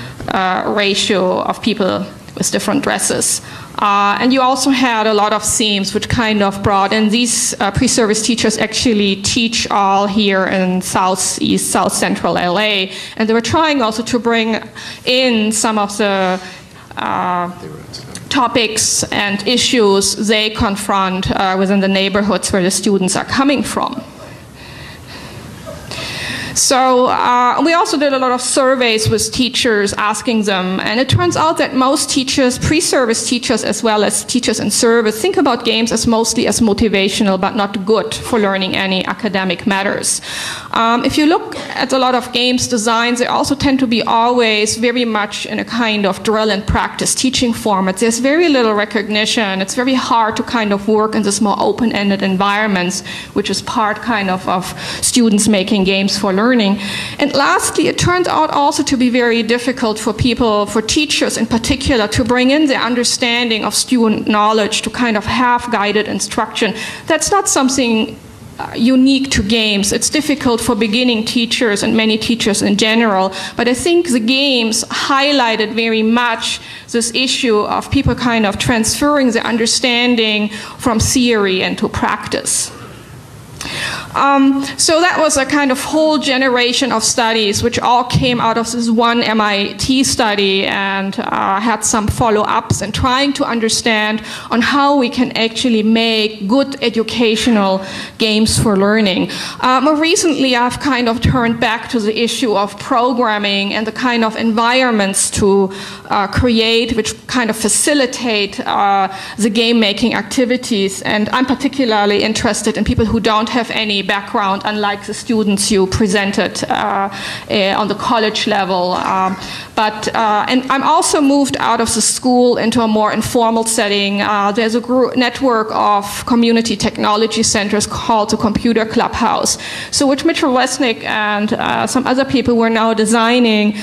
ratio of people with different dresses. And you also had a lot of themes which kind of brought, and these pre-service teachers actually teach all here in Southeast, South Central LA, and they were trying also to bring in some of the topics and issues they confront within the neighborhoods where the students are coming from. So we also did a lot of surveys with teachers, asking them, and it turns out that most teachers, pre-service teachers as well as teachers in service, think about games as mostly as motivational but not good for learning any academic matters. If you look at a lot of games designs, they also tend to be always very much in a kind of drill and practice teaching format. There's very little recognition. It's very hard to kind of work in this more open-ended environments, which is part kind of students making games for learning. And lastly, it turns out also to be very difficult for people, for teachers in particular, to bring in their understanding of student knowledge, to kind of have guided instruction. That's not something unique to games. It's difficult for beginning teachers and many teachers in general, but I think the games highlighted very much this issue of people kind of transferring their understanding from theory into practice. So that was a kind of whole generation of studies which all came out of this one MIT study, and had some follow-ups and trying to understand on how we can actually make good educational games for learning. More recently, I've kind of turned back to the issue of programming and the kind of environments to create which kind of facilitate the game-making activities, and I'm particularly interested in people who don't have any background, unlike the students you presented on the college level. And I'm also moved out of the school into a more informal setting. There's a network of community technology centers called the Computer Clubhouse, so which Mitchell Wesnick and some other people were now designing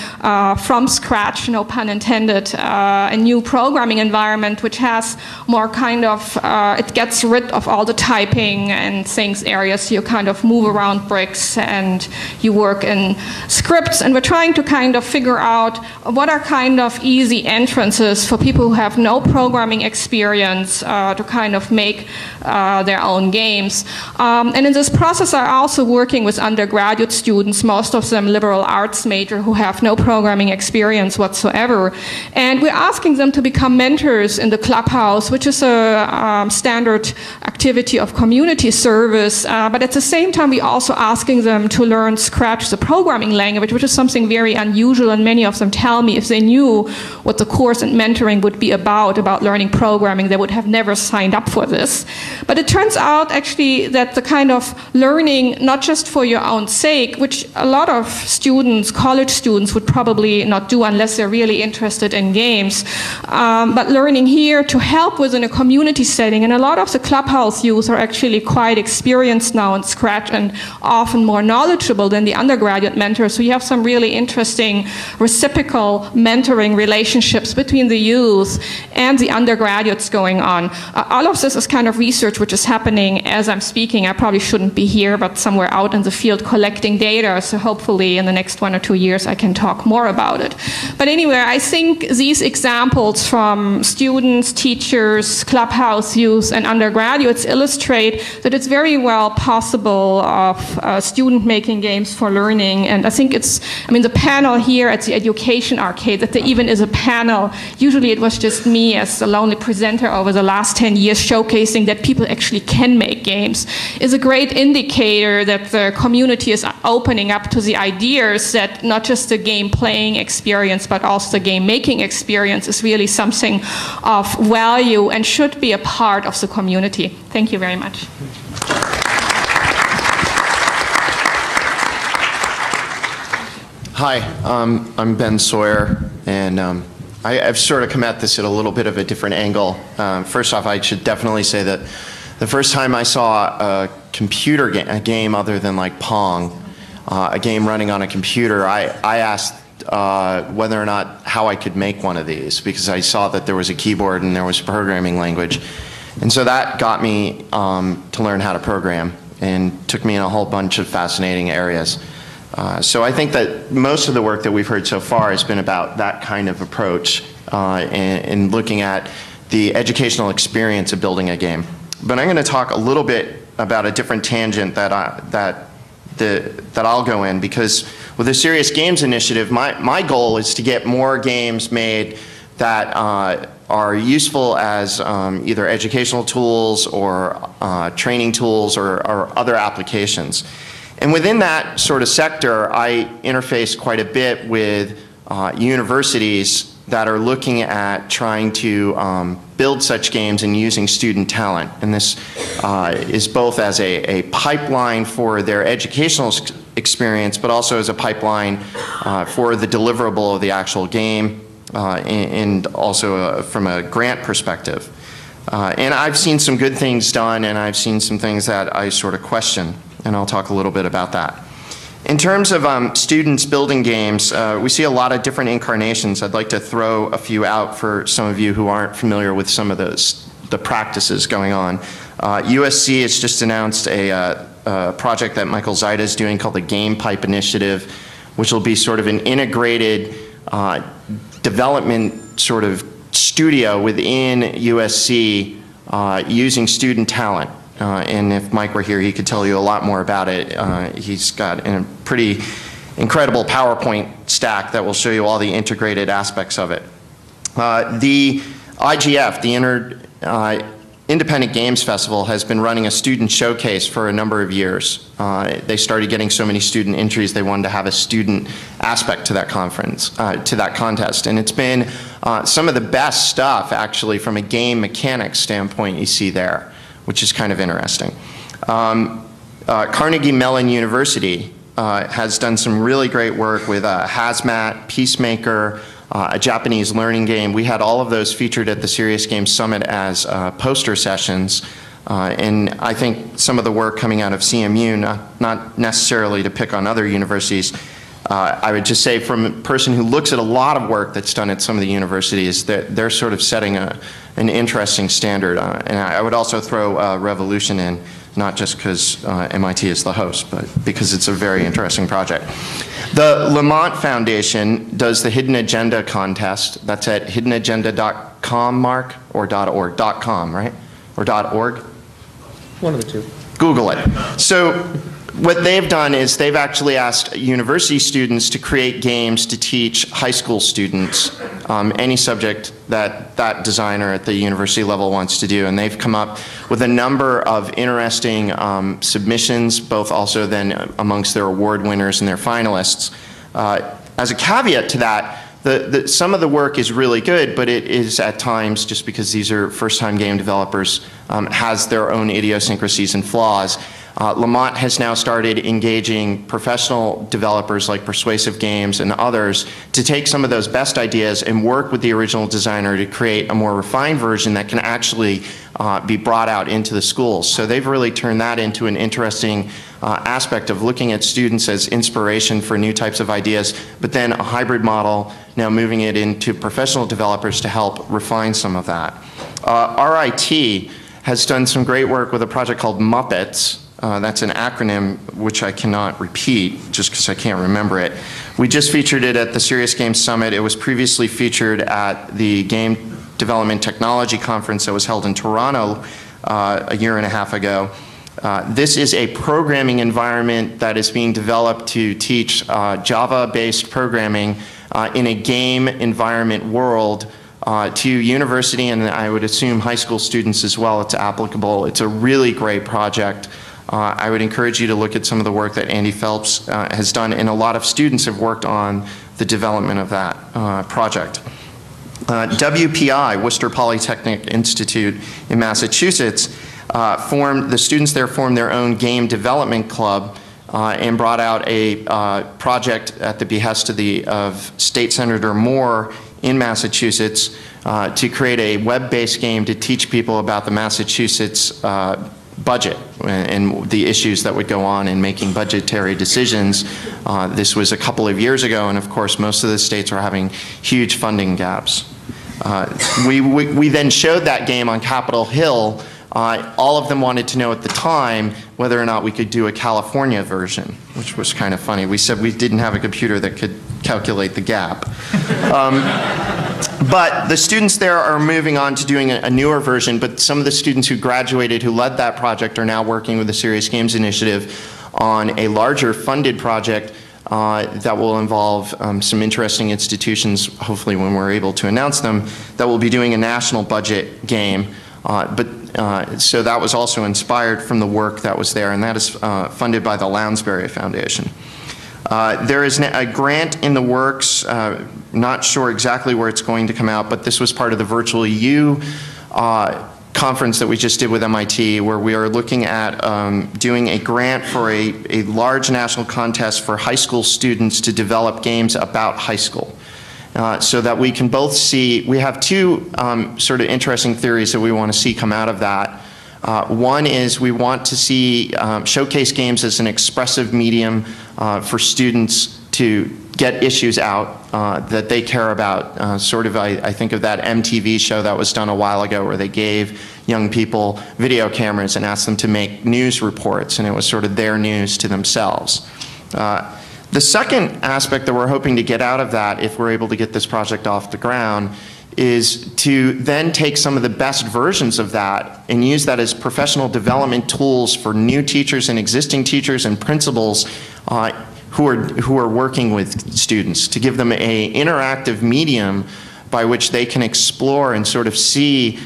from scratch, no pun intended, a new programming environment which has more kind of, it gets rid of all the typing and things areas. You kind of move around bricks and you work in scripts, and we're trying to kind of figure out what are kind of easy entrances for people who have no programming experience to kind of make their own games. And in this process, I'm also working with undergraduate students, most of them liberal arts major, who have no programming experience whatsoever. And we're asking them to become mentors in the Clubhouse, which is a standard activity of community service. But at the same time, we're also asking them to learn Scratch, the programming language, which is something very unusual, and many of them tell me if they knew what the course and mentoring would be about learning programming, they would have never signed up for this. But it turns out actually that the kind of learning, not just for your own sake, which a lot of students, college students, would probably not do unless they're really interested in games, but learning here to help within a community setting. And a lot of the Clubhouse youth are actually quite experienced now in scratch and often more knowledgeable than the undergraduate mentor. So you have some really interesting reciprocal mentoring relationships between the youth and the undergraduates going on. All of this is kind of research which is happening as I'm speaking. I probably shouldn't be here, but somewhere out in the field collecting data. So hopefully in the next 1 or 2 years I can talk more about it. But anyway, I think these examples from students, teachers, clubhouse youth, and undergraduates illustrate that it's very well possible of student making games for learning. And I think it's, I mean, the panel here at the Education Arcade, that there even is a panel. Usually it was just me as the lonely presenter over the last 10 years showcasing that people actually can make games, is a great indicator that the community is opening up to the ideas that not just the game playing experience, but also the game making experience is really something of value and should be a part of the community. Thank you very much. Hi, I'm Ben Sawyer, and I've sort of come at this at a little bit of a different angle. First off, I should definitely say that the first time I saw a computer a game other than like Pong, a game running on a computer, I asked whether or not how I could make one of these, because I saw that there was a keyboard and there was a programming language. And so that got me to learn how to program and took me in a whole bunch of fascinating areas. So I think that most of the work that we've heard so far has been about that kind of approach and looking at the educational experience of building a game. But I'm going to talk a little bit about a different tangent that I'll go in, because with the Serious Games Initiative, my goal is to get more games made that are useful as either educational tools or training tools or other applications. And within that sort of sector, I interface quite a bit with universities that are looking at trying to build such games and using student talent. And this is both as a pipeline for their educational experience, but also as a pipeline for the deliverable of the actual game, and also from a grant perspective. And I've seen some good things done, and I've seen some things that I sort of question, and I'll talk a little bit about that. In terms of students building games, we see a lot of different incarnations. I'd like to throw a few out for some of you who aren't familiar with some of the practices going on. USC has just announced a project that Michael Zaida is doing called the Game Pipe Initiative, which will be sort of an integrated development sort of studio within USC using student talent. And if Mike were here, he could tell you a lot more about it. He's got a pretty incredible PowerPoint stack that will show you all the integrated aspects of it. The IGF, the Independent Games Festival, has been running a student showcase for a number of years. They started getting so many student entries, they wanted to have a student aspect to that conference, to that contest. And it's been some of the best stuff, actually, from a game mechanics standpoint you see there, which is kind of interesting. Carnegie Mellon University has done some really great work with Hazmat, Peacemaker, a Japanese learning game. We had all of those featured at the Serious Games Summit as poster sessions. And I think some of the work coming out of CMU, not necessarily to pick on other universities, I would just say from a person who looks at a lot of work that's done at some of the universities, they're sort of setting an interesting standard. And I would also throw Revolution in, not just because MIT is the host, but because it's a very interesting project. The Lamont Foundation does the Hidden Agenda contest. That's at hiddenagenda.com, Mark, or .org? .com, right? Or .org? One of the two. Google it. So what they've done is they've actually asked university students to create games to teach high school students any subject that that designer at the university level wants to do. And they've come up with a number of interesting submissions, both also then amongst their award winners and their finalists. As a caveat to that, some of the work is really good, but it is at times, just because these are first-time game developers, has their own idiosyncrasies and flaws. Lamont has now started engaging professional developers like Persuasive Games and others to take some of those best ideas and work with the original designer to create a more refined version that can actually be brought out into the schools. So they've really turned that into an interesting aspect of looking at students as inspiration for new types of ideas, but then a hybrid model, now moving it into professional developers to help refine some of that. RIT has done some great work with a project called Muppets. That's an acronym which I cannot repeat just because I can't remember it. We just featured it at the Serious Games Summit. It was previously featured at the Game Development Technology Conference that was held in Toronto a year and a half ago. This is a programming environment that is being developed to teach Java-based programming in a game environment world to university and I would assume high school students as well. It's applicable. It's a really great project. I would encourage you to look at some of the work that Andy Phelps has done, and a lot of students have worked on the development of that project. WPI, Worcester Polytechnic Institute in Massachusetts, the students there formed their own game development club and brought out a project at the behest of State Senator Moore in Massachusetts to create a web-based game to teach people about the Massachusetts budget and the issues that would go on in making budgetary decisions. This was a couple of years ago, and of course most of the states are having huge funding gaps. We then showed that game on Capitol Hill. All of them wanted to know at the time whether or not we could do a California version, which was kind of funny. We said we didn't have a computer that could calculate the gap. But the students there are moving on to doing a newer version, but some of the students who graduated who led that project are now working with the Serious Games Initiative on a larger funded project that will involve some interesting institutions, hopefully when we're able to announce them, that will be doing a national budget game. So that was also inspired from the work that was there, and that is funded by the Lounsbury Foundation. There is a grant in the works, not sure exactly where it's going to come out, but this was part of the Virtual U conference that we just did with MIT, where we are looking at doing a grant for a large national contest for high school students to develop games about high school. So that we can both see, we have two sort of interesting theories that we want to see come out of that. One is we want to see showcase games as an expressive medium for students to get issues out that they care about. Sort of, I think of that MTV show that was done a while ago where they gave young people video cameras and asked them to make news reports, and it was sort of their news to themselves. The second aspect that we're hoping to get out of that, if we're able to get this project off the ground, is to then take some of the best versions of that and use that as professional development tools for new teachers and existing teachers and principals who are working with students, to give them an interactive medium by which they can explore and sort of see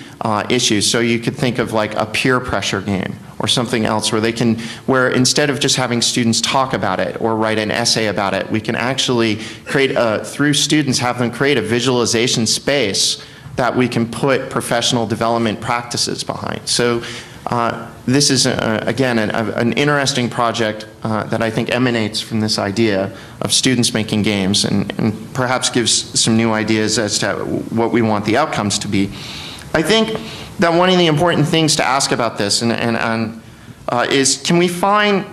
issues. So you could think of like a peer pressure game or something else where instead of just having students talk about it or write an essay about it, we can actually create through students, have them create a visualization space that we can put professional development practices behind. So this is, again, an interesting project that I think emanates from this idea of students making games and perhaps gives some new ideas as to what we want the outcomes to be. I think that one of the important things to ask about this is, can we find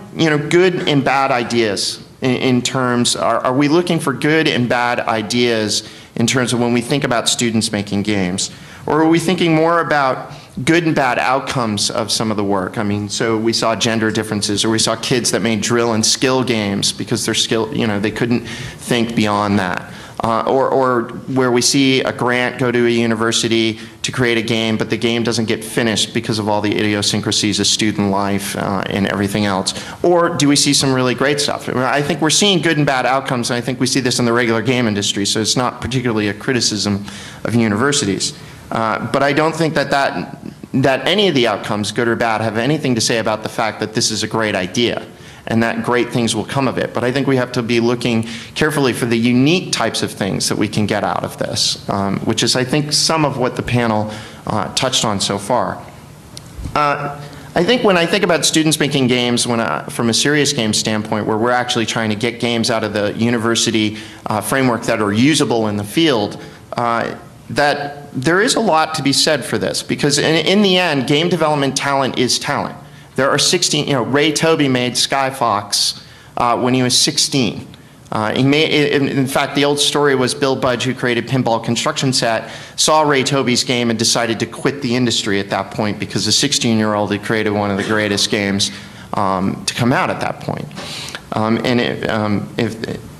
good and bad ideas in terms, are we looking for good and bad ideas in terms of when we think about students making games? Or are we thinking more about good and bad outcomes of some of the work? I mean, so we saw gender differences, or we saw kids that made drill and skill games because their skill, they couldn't think beyond that. Or where we see a grant go to a university to create a game, but the game doesn't get finished because of all the idiosyncrasies of student life and everything else. Or do we see some really great stuff? I think we're seeing good and bad outcomes, and I think we see this in the regular game industry, so it's not particularly a criticism of universities. But I don't think that any of the outcomes, good or bad, have anything to say about the fact that this is a great idea and that great things will come of it. But I think we have to be looking carefully for the unique types of things that we can get out of this, which is, I think, some of what the panel touched on so far. I think when I think about students making games from a serious game standpoint, where we're actually trying to get games out of the university framework that are usable in the field, that there is a lot to be said for this, because in the end, game development talent is talent. There are 16, Ray Toby made Skyfox when he was 16. In fact, the old story was Bill Budge, who created Pinball Construction Set, saw Ray Toby's game and decided to quit the industry at that point because the 16-year-old had created one of the greatest games to come out at that point.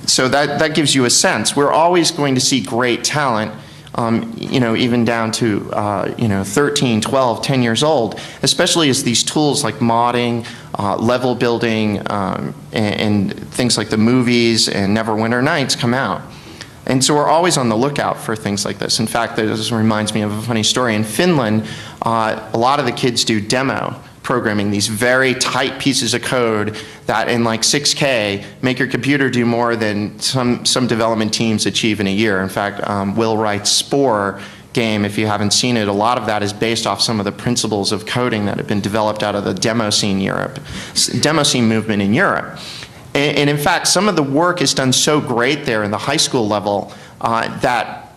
So that gives you a sense. We're always going to see great talent, even down to 13, 12, 10 years old, especially as these tools like modding, level building, and things like the movies and Neverwinter Nights come out. And so we're always on the lookout for things like this. In fact, this reminds me of a funny story. In Finland, a lot of the kids do demo programming, these very tight pieces of code that in like 6K make your computer do more than some development teams achieve in a year. In fact, Will Wright's Spore game, if you haven't seen it, a lot of that is based off some of the principles of coding that have been developed out of the demo scene movement in Europe. And in fact, some of the work is done so great there in the high school level that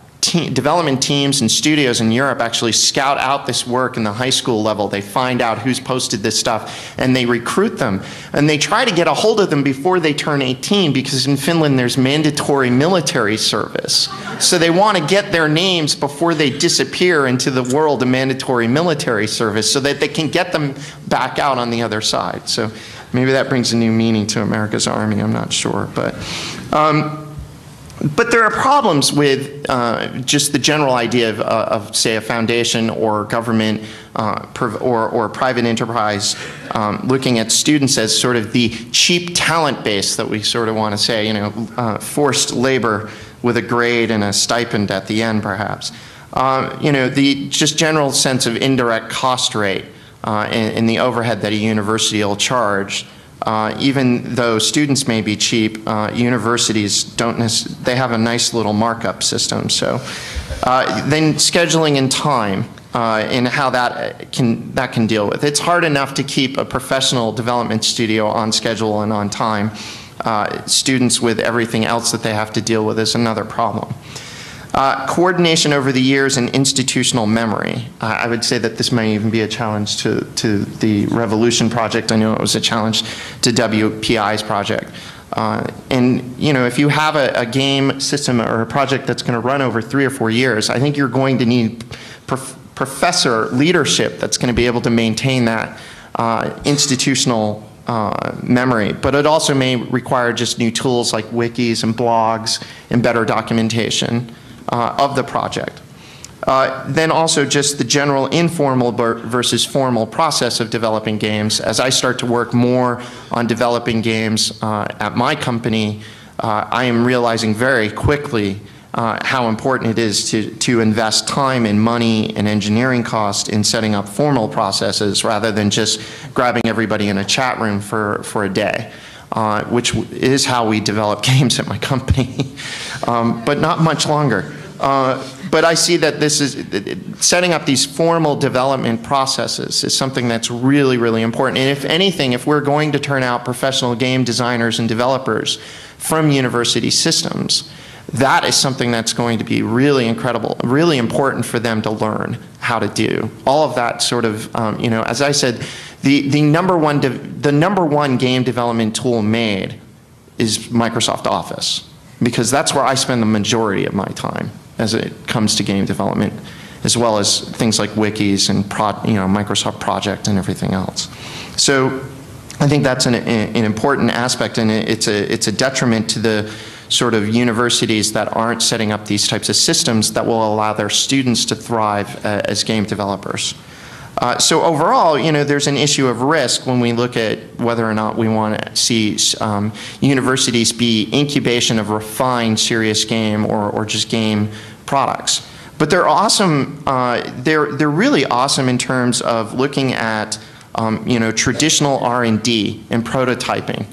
development teams and studios in Europe actually scout out this work in the high school level. They find out who's posted this stuff and they recruit them. And they try to get a hold of them before they turn 18, because in Finland there's mandatory military service. So they want to get their names before they disappear into the world of mandatory military service so that they can get them back out on the other side. So maybe that brings a new meaning to America's Army, I'm not sure. But there are problems with just the general idea of, say, a foundation or government or private enterprise looking at students as sort of the cheap talent base that we sort of want to say, forced labor with a grade and a stipend at the end, perhaps. The just general sense of indirect cost rate and the overhead that a university will charge. Even though students may be cheap, universities don't they have a nice little markup system. So then scheduling and time and how that can deal with. It's hard enough to keep a professional development studio on schedule and on time. Students with everything else that they have to deal with is another problem. Coordination over the years and institutional memory. I would say that this may even be a challenge to the Revolution project. I know it was a challenge to WPI's project. If you have a game system or a project that's going to run over 3 or 4 years, I think you're going to need professor leadership that's going to be able to maintain that institutional memory. But it also may require just new tools like wikis and blogs and better documentation of the project. Then also just the general informal versus formal process of developing games. As I start to work more on developing games at my company, I am realizing very quickly how important it is to invest time and money and engineering cost in setting up formal processes rather than just grabbing everybody in a chat room for a day. Which is how we develop games at my company, but not much longer. But I see that this is setting up these formal development processes is something that's really, really important. And if anything, if we're going to turn out professional game designers and developers from university systems, that is something that's going to be really incredible, really important for them to learn how to do. All of that sort of, as I said, the number one game development tool made is Microsoft Office, because that's where I spend the majority of my time as it comes to game development, as well as things like wikis and Microsoft Project and everything else. So I think that's an important aspect, and it's a detriment to the sort of universities that aren't setting up these types of systems that will allow their students to thrive as game developers. So overall, there's an issue of risk when we look at whether or not we want to see universities be incubation of refined serious game or just game products. But they're awesome. They're really awesome in terms of looking at traditional R&D and prototyping.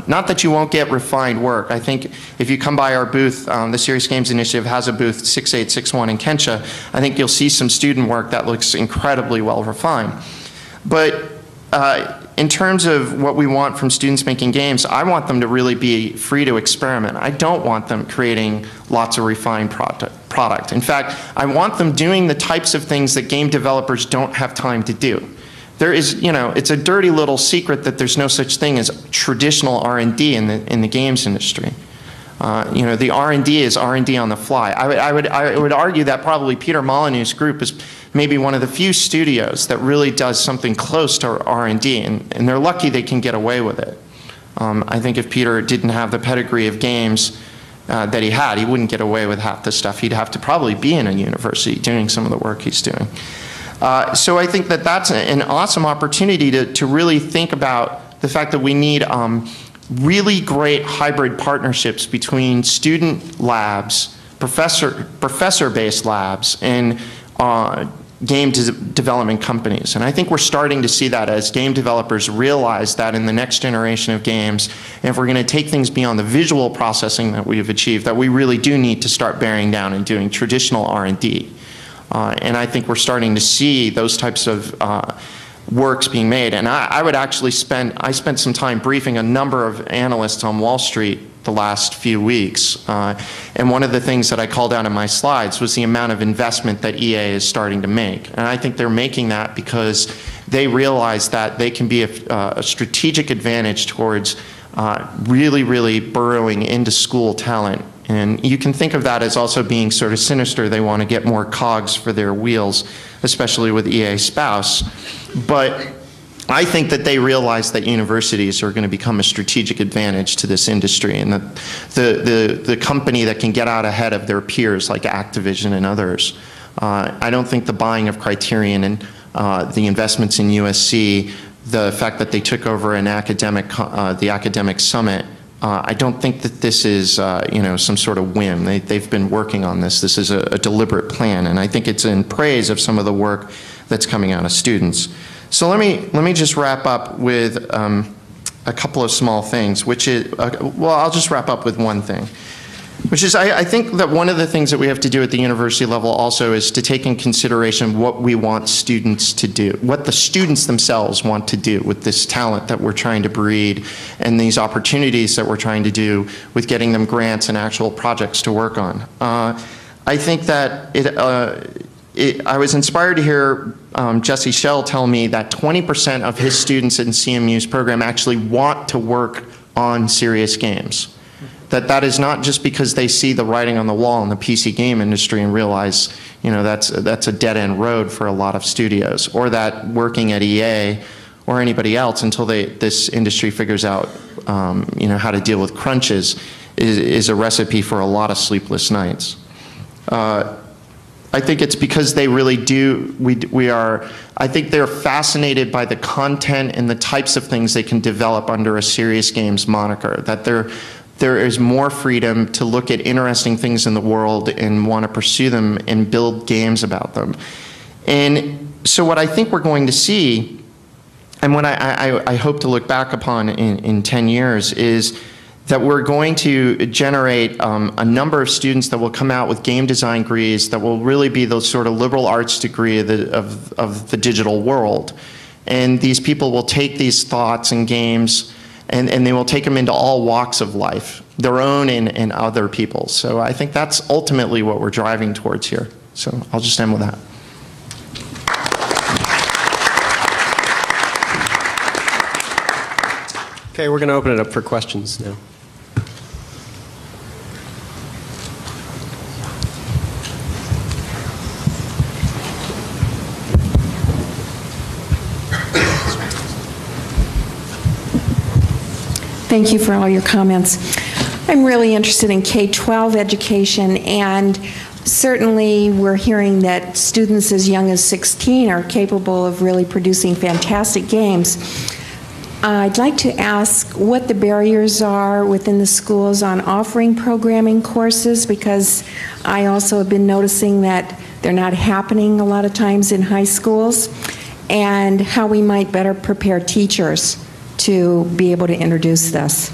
Not that you won't get refined work. I think if you come by our booth, the Serious Games Initiative has a booth 6861 in Kensha. I think you'll see some student work that looks incredibly well refined. But in terms of what we want from students making games, I want them to really be free to experiment. I don't want them creating lots of refined product. In fact, I want them doing the types of things that game developers don't have time to do. There is, it's a dirty little secret that there's no such thing as traditional R&D in the games industry. The R&D is R&D on the fly. I would argue that probably Peter Molyneux's group is maybe one of the few studios that really does something close to R&D, and they're lucky they can get away with it. I think if Peter didn't have the pedigree of games that he had, he wouldn't get away with half the stuff. He'd have to probably be in a university doing some of the work he's doing. So I think that that's an awesome opportunity to really think about the fact that we need really great hybrid partnerships between student labs, professor-based labs, and game development companies. And I think we're starting to see that as game developers realize that in the next generation of games, and if we're going to take things beyond the visual processing that we've achieved, that we really do need to start bearing down and doing traditional R&D. And I think we're starting to see those types of works being made. And I would actually I spent some time briefing a number of analysts on Wall Street the last few weeks. And one of the things that I called out in my slides was the amount of investment that EA is starting to make. And I think they're making that because they realize that they can be a strategic advantage towards really, really burrowing into school talent. And you can think of that as also being sort of sinister. They want to get more cogs for their wheels, especially with EA Spouse. But I think that they realize that universities are going to become a strategic advantage to this industry, and that the company that can get out ahead of their peers like Activision and others. I don't think the buying of Criterion and the investments in USC, the fact that they took over an the academic summit, I don't think that this is some sort of whim. They've been working on this. This is a deliberate plan, and I think it's in praise of some of the work that's coming out of students. So let me just wrap up with a couple of small things, which is, well, I'll just wrap up with one thing, which is I think that one of the things that we have to do at the university level also is to take in consideration what we want students to do, what the students themselves want to do with this talent that we're trying to breed and these opportunities that we're trying to do with getting them grants and actual projects to work on. I think that I was inspired to hear Jesse Schell tell me that 20% of his students in CMU's program actually want to work on serious games. That is not just because they see the writing on the wall in the PC game industry and realize, that's a dead-end road for a lot of studios, or that working at EA or anybody else until this industry figures out, how to deal with crunches is a recipe for a lot of sleepless nights. I think it's because they really do, I think they're fascinated by the content and the types of things they can develop under a serious games moniker, that there is more freedom to look at interesting things in the world and want to pursue them and build games about them. And so what I think we're going to see, and what I hope to look back upon in 10 years, is that we're going to generate a number of students that will come out with game design degrees that will really be those sort of liberal arts degree of the digital world. And these people will take these thoughts and games and they will take them into all walks of life, their own and other people's. So I think that's ultimately what we're driving towards here. So I'll just end with that. Okay, we're going to open it up for questions now. Thank you for all your comments. I'm really interested in K-12 education, and certainly we're hearing that students as young as 16 are capable of really producing fantastic games. I'd like to ask what the barriers are within the schools on offering programming courses, because I also have been noticing that they're not happening a lot of times in high schools, and how we might better prepare teachers to be able to introduce this.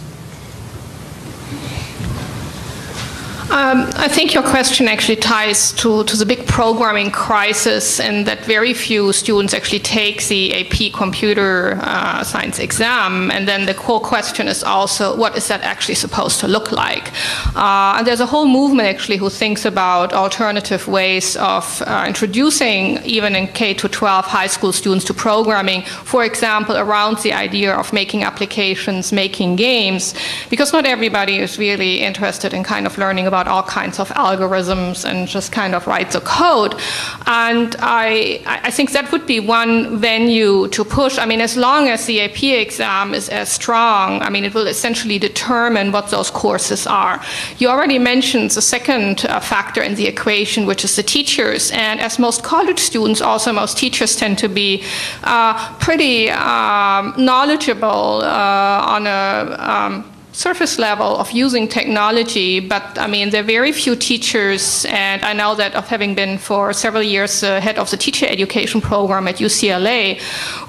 I think your question actually ties to the big programming crisis, and that very few students actually take the AP computer science exam. And then the core question is also, what is that actually supposed to look like? And there's a whole movement actually who thinks about alternative ways of introducing, even in K-12 high school students, to programming, for example, around the idea of making applications, making games, because not everybody is really interested in kind of learning about all kinds of algorithms and just kind of write the code. And I think that would be one venue to push. I mean, as long as the AP exam is as strong, I mean, it will essentially determine what those courses are. You already mentioned the second factor in the equation, which is the teachers. And as most college students, also most teachers tend to be pretty knowledgeable on a surface level of using technology, but I mean, there are very few teachers, and I know that of having been for several years head of the teacher education program at UCLA,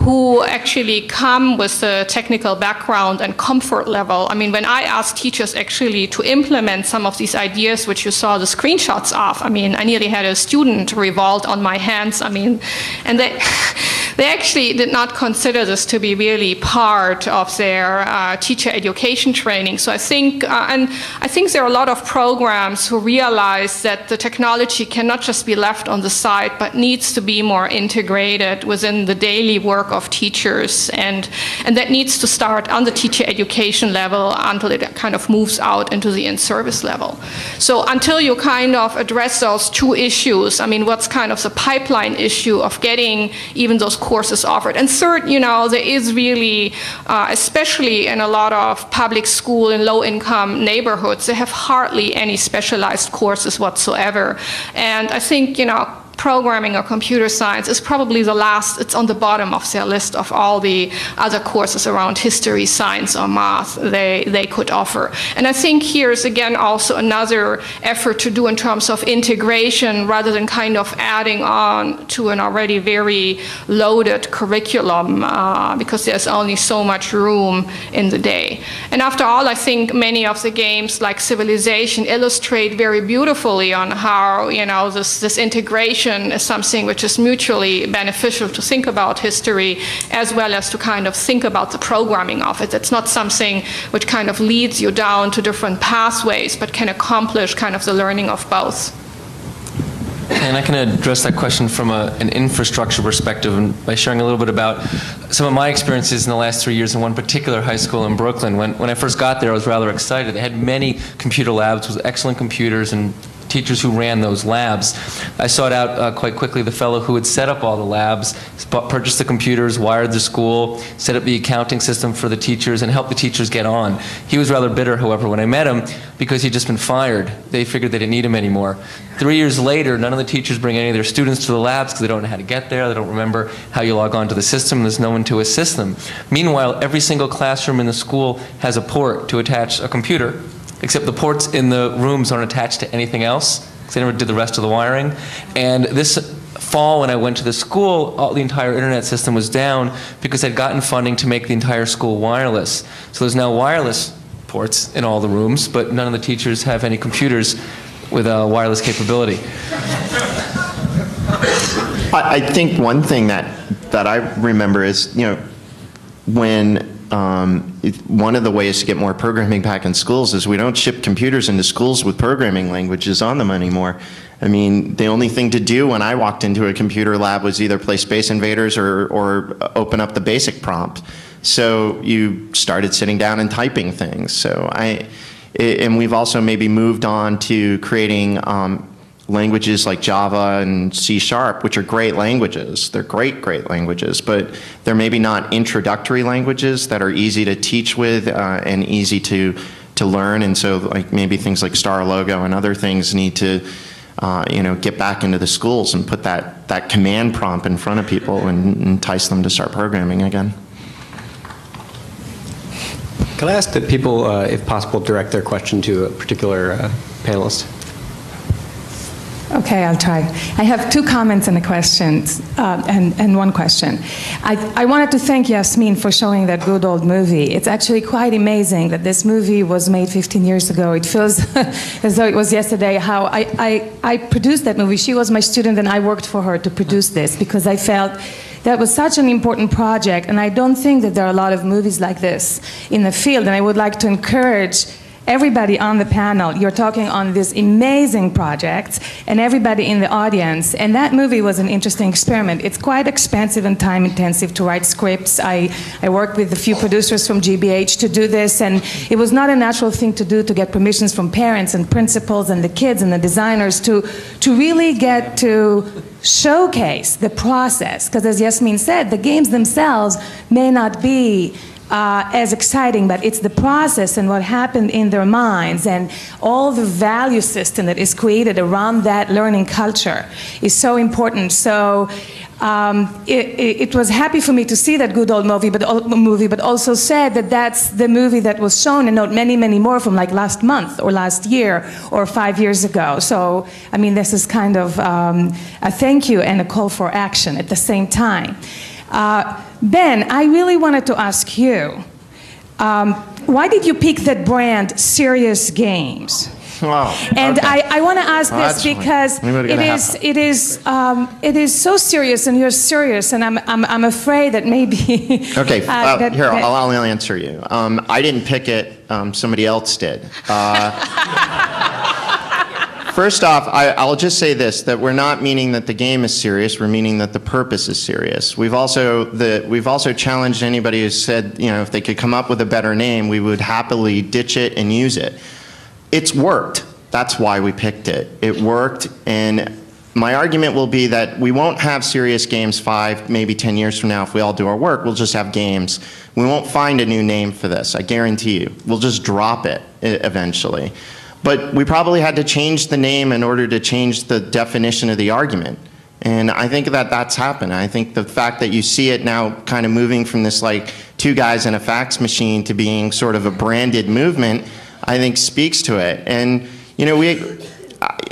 who actually come with a technical background and comfort level. I mean, when I ask teachers actually to implement some of these ideas, which you saw the screenshots of, I mean, I nearly had a student revolt on my hands, I mean, and they actually did not consider this to be really part of their teacher education training. So I think, and I think there are a lot of programs who realize that the technology cannot just be left on the side, but needs to be more integrated within the daily work of teachers, and that needs to start on the teacher education level until it kind of moves out into the in-service level. So until you kind of address those two issues, I mean, what's kind of the pipeline issue of getting even those courses offered? And third, you know, there is really, especially in a lot of public schools in low-income neighborhoods, they have hardly any specialized courses whatsoever. And I think, you know, programming or computer science is probably the last, it's on the bottom of their list of all the other courses around history, science, or math they could offer. And I think here's again also another effort to do in terms of integration rather than kind of adding on to an already very loaded curriculum because there's only so much room in the day. And after all, I think many of the games like Civilization illustrate very beautifully on how, you know, this integration is something which is mutually beneficial to think about history as well as to kind of think about the programming of it. It's not something which kind of leads you down to different pathways, but can accomplish kind of the learning of both. And I can address that question from an infrastructure perspective and by sharing a little bit about some of my experiences in the last 3 years in one particular high school in Brooklyn. When I first got there, I was rather excited. They had many computer labs with excellent computers and teachers who ran those labs. I sought out quite quickly the fellow who had set up all the labs, purchased the computers, wired the school, set up the accounting system for the teachers, and helped the teachers get on. He was rather bitter, however, when I met him because he'd just been fired. They figured they didn't need him anymore. 3 years later, none of the teachers bring any of their students to the labs because they don't know how to get there, they don't remember how you log on to the system, there's no one to assist them. Meanwhile, every single classroom in the school has a port to attach a computer, except the ports in the rooms aren't attached to anything else, because they never did the rest of the wiring. And this fall, when I went to the school, the entire internet system was down because I'd gotten funding to make the entire school wireless. So there's now wireless ports in all the rooms, but none of the teachers have any computers with a wireless capability. I think one thing that I remember is, you know, when one of the ways to get more programming back in schools is we don't ship computers into schools with programming languages on them anymore. I mean, the only thing to do when I walked into a computer lab was either play Space Invaders or open up the basic prompt. So you started sitting down and typing things. So and we've also maybe moved on to creating languages like Java and C#, which are great languages. They're great languages, but they're maybe not introductory languages that are easy to teach with and easy to learn. And so like maybe things like Star Logo and other things need to you know, get back into the schools and put that command prompt in front of people and entice them to start programming again. Could I ask that people, if possible, direct their question to a particular panelist? Okay, I'll try. I have two comments and a question, and one question. I wanted to thank Yasmin for showing that good old movie. It's actually quite amazing that this movie was made 15 years ago. It feels as though it was yesterday how I produced that movie. She was my student and I worked for her to produce this because I felt that was such an important project, and I don't think that there are a lot of movies like this in the field, and I would like to encourage everybody on the panel. You're talking on this amazing project, and everybody in the audience. And that movie was an interesting experiment. It's quite expensive and time-intensive to write scripts. I worked with a few producers from GBH to do this, and it was not a natural thing to do to get permissions from parents and principals and the kids and the designers to really get to showcase the process. Because as Yasmin said, the games themselves may not be as exciting, but it's the process and what happened in their minds and all the value system that is created around that learning culture is so important. So it was happy for me to see that good old movie, but also said that that's the movie that was shown, and not many, many more from like last month or last year or 5 years ago. So, I mean, this is kind of a thank you and a call for action at the same time. Ben, I really wanted to ask you, why did you pick that brand, Serious Games? Wow. And okay. I want to ask this because it is so serious, and you're serious, and I'm afraid that maybe. Okay, here I'll answer you. I didn't pick it; somebody else did. First off, I'll just say this, that we're not meaning that the game is serious, we're meaning that the purpose is serious. We've also challenged anybody who said, you know, if they could come up with a better name, we would happily ditch it and use it. It's worked. That's why we picked it. It worked, and my argument will be that we won't have Serious Games 5, maybe 10 years from now if we all do our work. We'll just have games. We won't find a new name for this, I guarantee you. We'll just drop it eventually. But we probably had to change the name in order to change the definition of the argument. And I think that that's happened. I think the fact that you see it now kind of moving from this like two guys in a fax machine to being sort of a branded movement, I think speaks to it. And you know,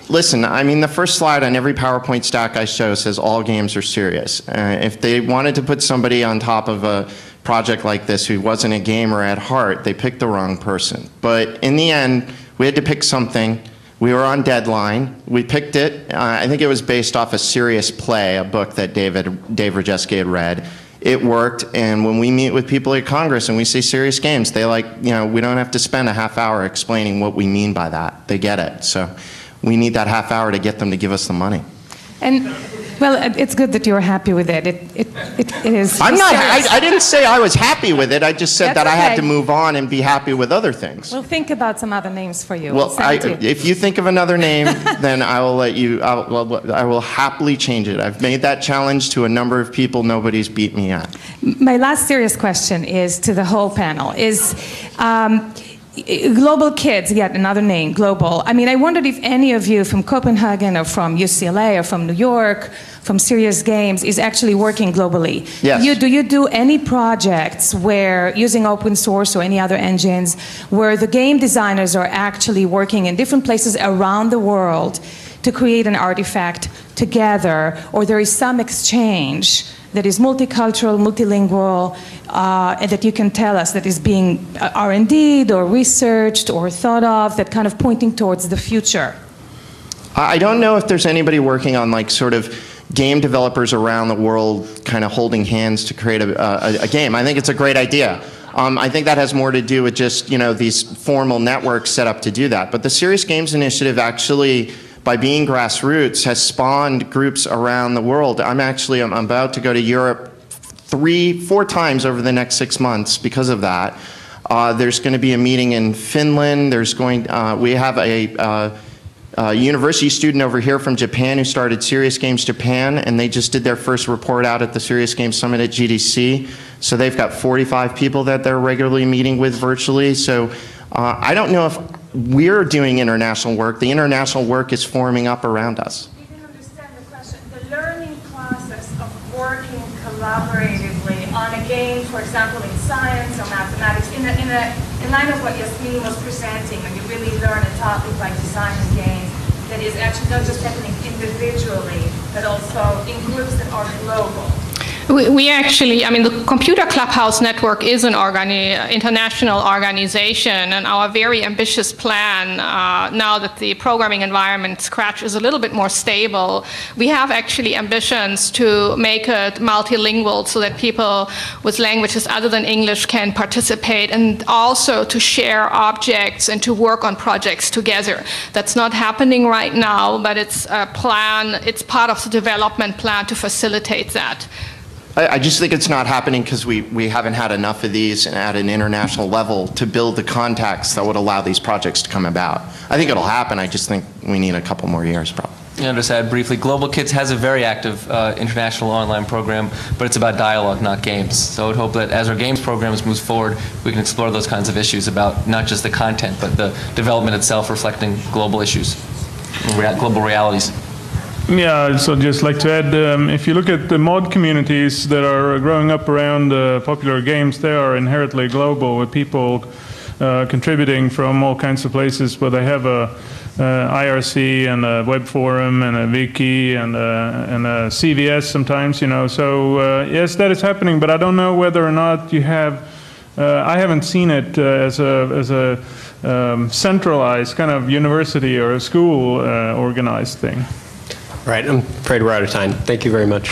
listen, I mean, the first slide on every PowerPoint stack I show says all games are serious. If they wanted to put somebody on top of a project like this who wasn't a gamer at heart, they picked the wrong person. But in the end, we had to pick something. We were on deadline. We picked it. I think it was based off a Serious Play, a book that Dave Rajewski had read. It worked, and when we meet with people at Congress and we say Serious Games, they like, you know, we don't have to spend a half hour explaining what we mean by that. They get it. So we need that half hour to get them to give us the money. And well, it's good that you're happy with it. It is. I'm not. I didn't say I was happy with it. I just said That's that I had okay. to move on and be happy with other things. We'll think about some other names for you. Well, We'll send it to you. if you think of another name, then I will let you. I will happily change it. I've made that challenge to a number of people. Nobody's beat me yet. My last serious question is to the whole panel. Is Global Kids, yet another name, Global. I mean, I wondered if any of you from Copenhagen or from UCLA or from New York, from Serious Games, is actually working globally. Yes. Do you do any projects where, using open source or any other engines, where the game designers are actually working in different places around the world to create an artifact together, or there is some exchange that is multicultural, multilingual, and that you can tell us that is being R&D'd or researched or thought of, that kind of pointing towards the future? I don't know if there's anybody working on like sort of game developers around the world kind of holding hands to create a game. I think it's a great idea. I think that has more to do with just, you know, these formal networks set up to do that. But the Serious Games Initiative actually, by being grassroots, has spawned groups around the world. I'm about to go to Europe 3-4 times over the next 6 months because of that. There's going to be a meeting in Finland. We have a university student over here from Japan who started Serious Games Japan, and they just did their first report out at the Serious Games Summit at GDC. So they've got 45 people that they're regularly meeting with virtually. So I don't know if we're doing international work. The international work is forming up around us. You can understand the question. The learning process of working collaboratively on a game, for example, in science or mathematics, in line of what Yasmin was presenting, when you really learn a topic like designing games, that is actually not just happening individually, but also in groups that are global? We actually, I mean, the Computer Clubhouse Network is an international organization, and our very ambitious plan, now that the programming environment Scratch is a little bit more stable, we have actually ambitions to make it multilingual so that people with languages other than English can participate, and also to share objects and to work on projects together. That's not happening right now, but it's a plan, it's part of the development plan to facilitate that. I just think it's not happening because we haven't had enough of these at an international level to build the contacts that would allow these projects to come about. I think it'll happen, I just think we need a couple more years probably. Yeah, just add briefly, Global Kids has a very active international online program, but it's about dialogue, not games. So I would hope that as our games programs moves forward, we can explore those kinds of issues about not just the content, but the development itself reflecting global issues, global realities. Yeah, so just like to add, if you look at the mod communities that are growing up around popular games, they are inherently global, with people contributing from all kinds of places, where they have a IRC and a web forum and a wiki and a CVS sometimes, you know. So yes, that is happening, but I don't know whether or not you have. I haven't seen it as a centralized kind of university or a school organized thing. Right, I'm afraid we're out of time. Thank you very much.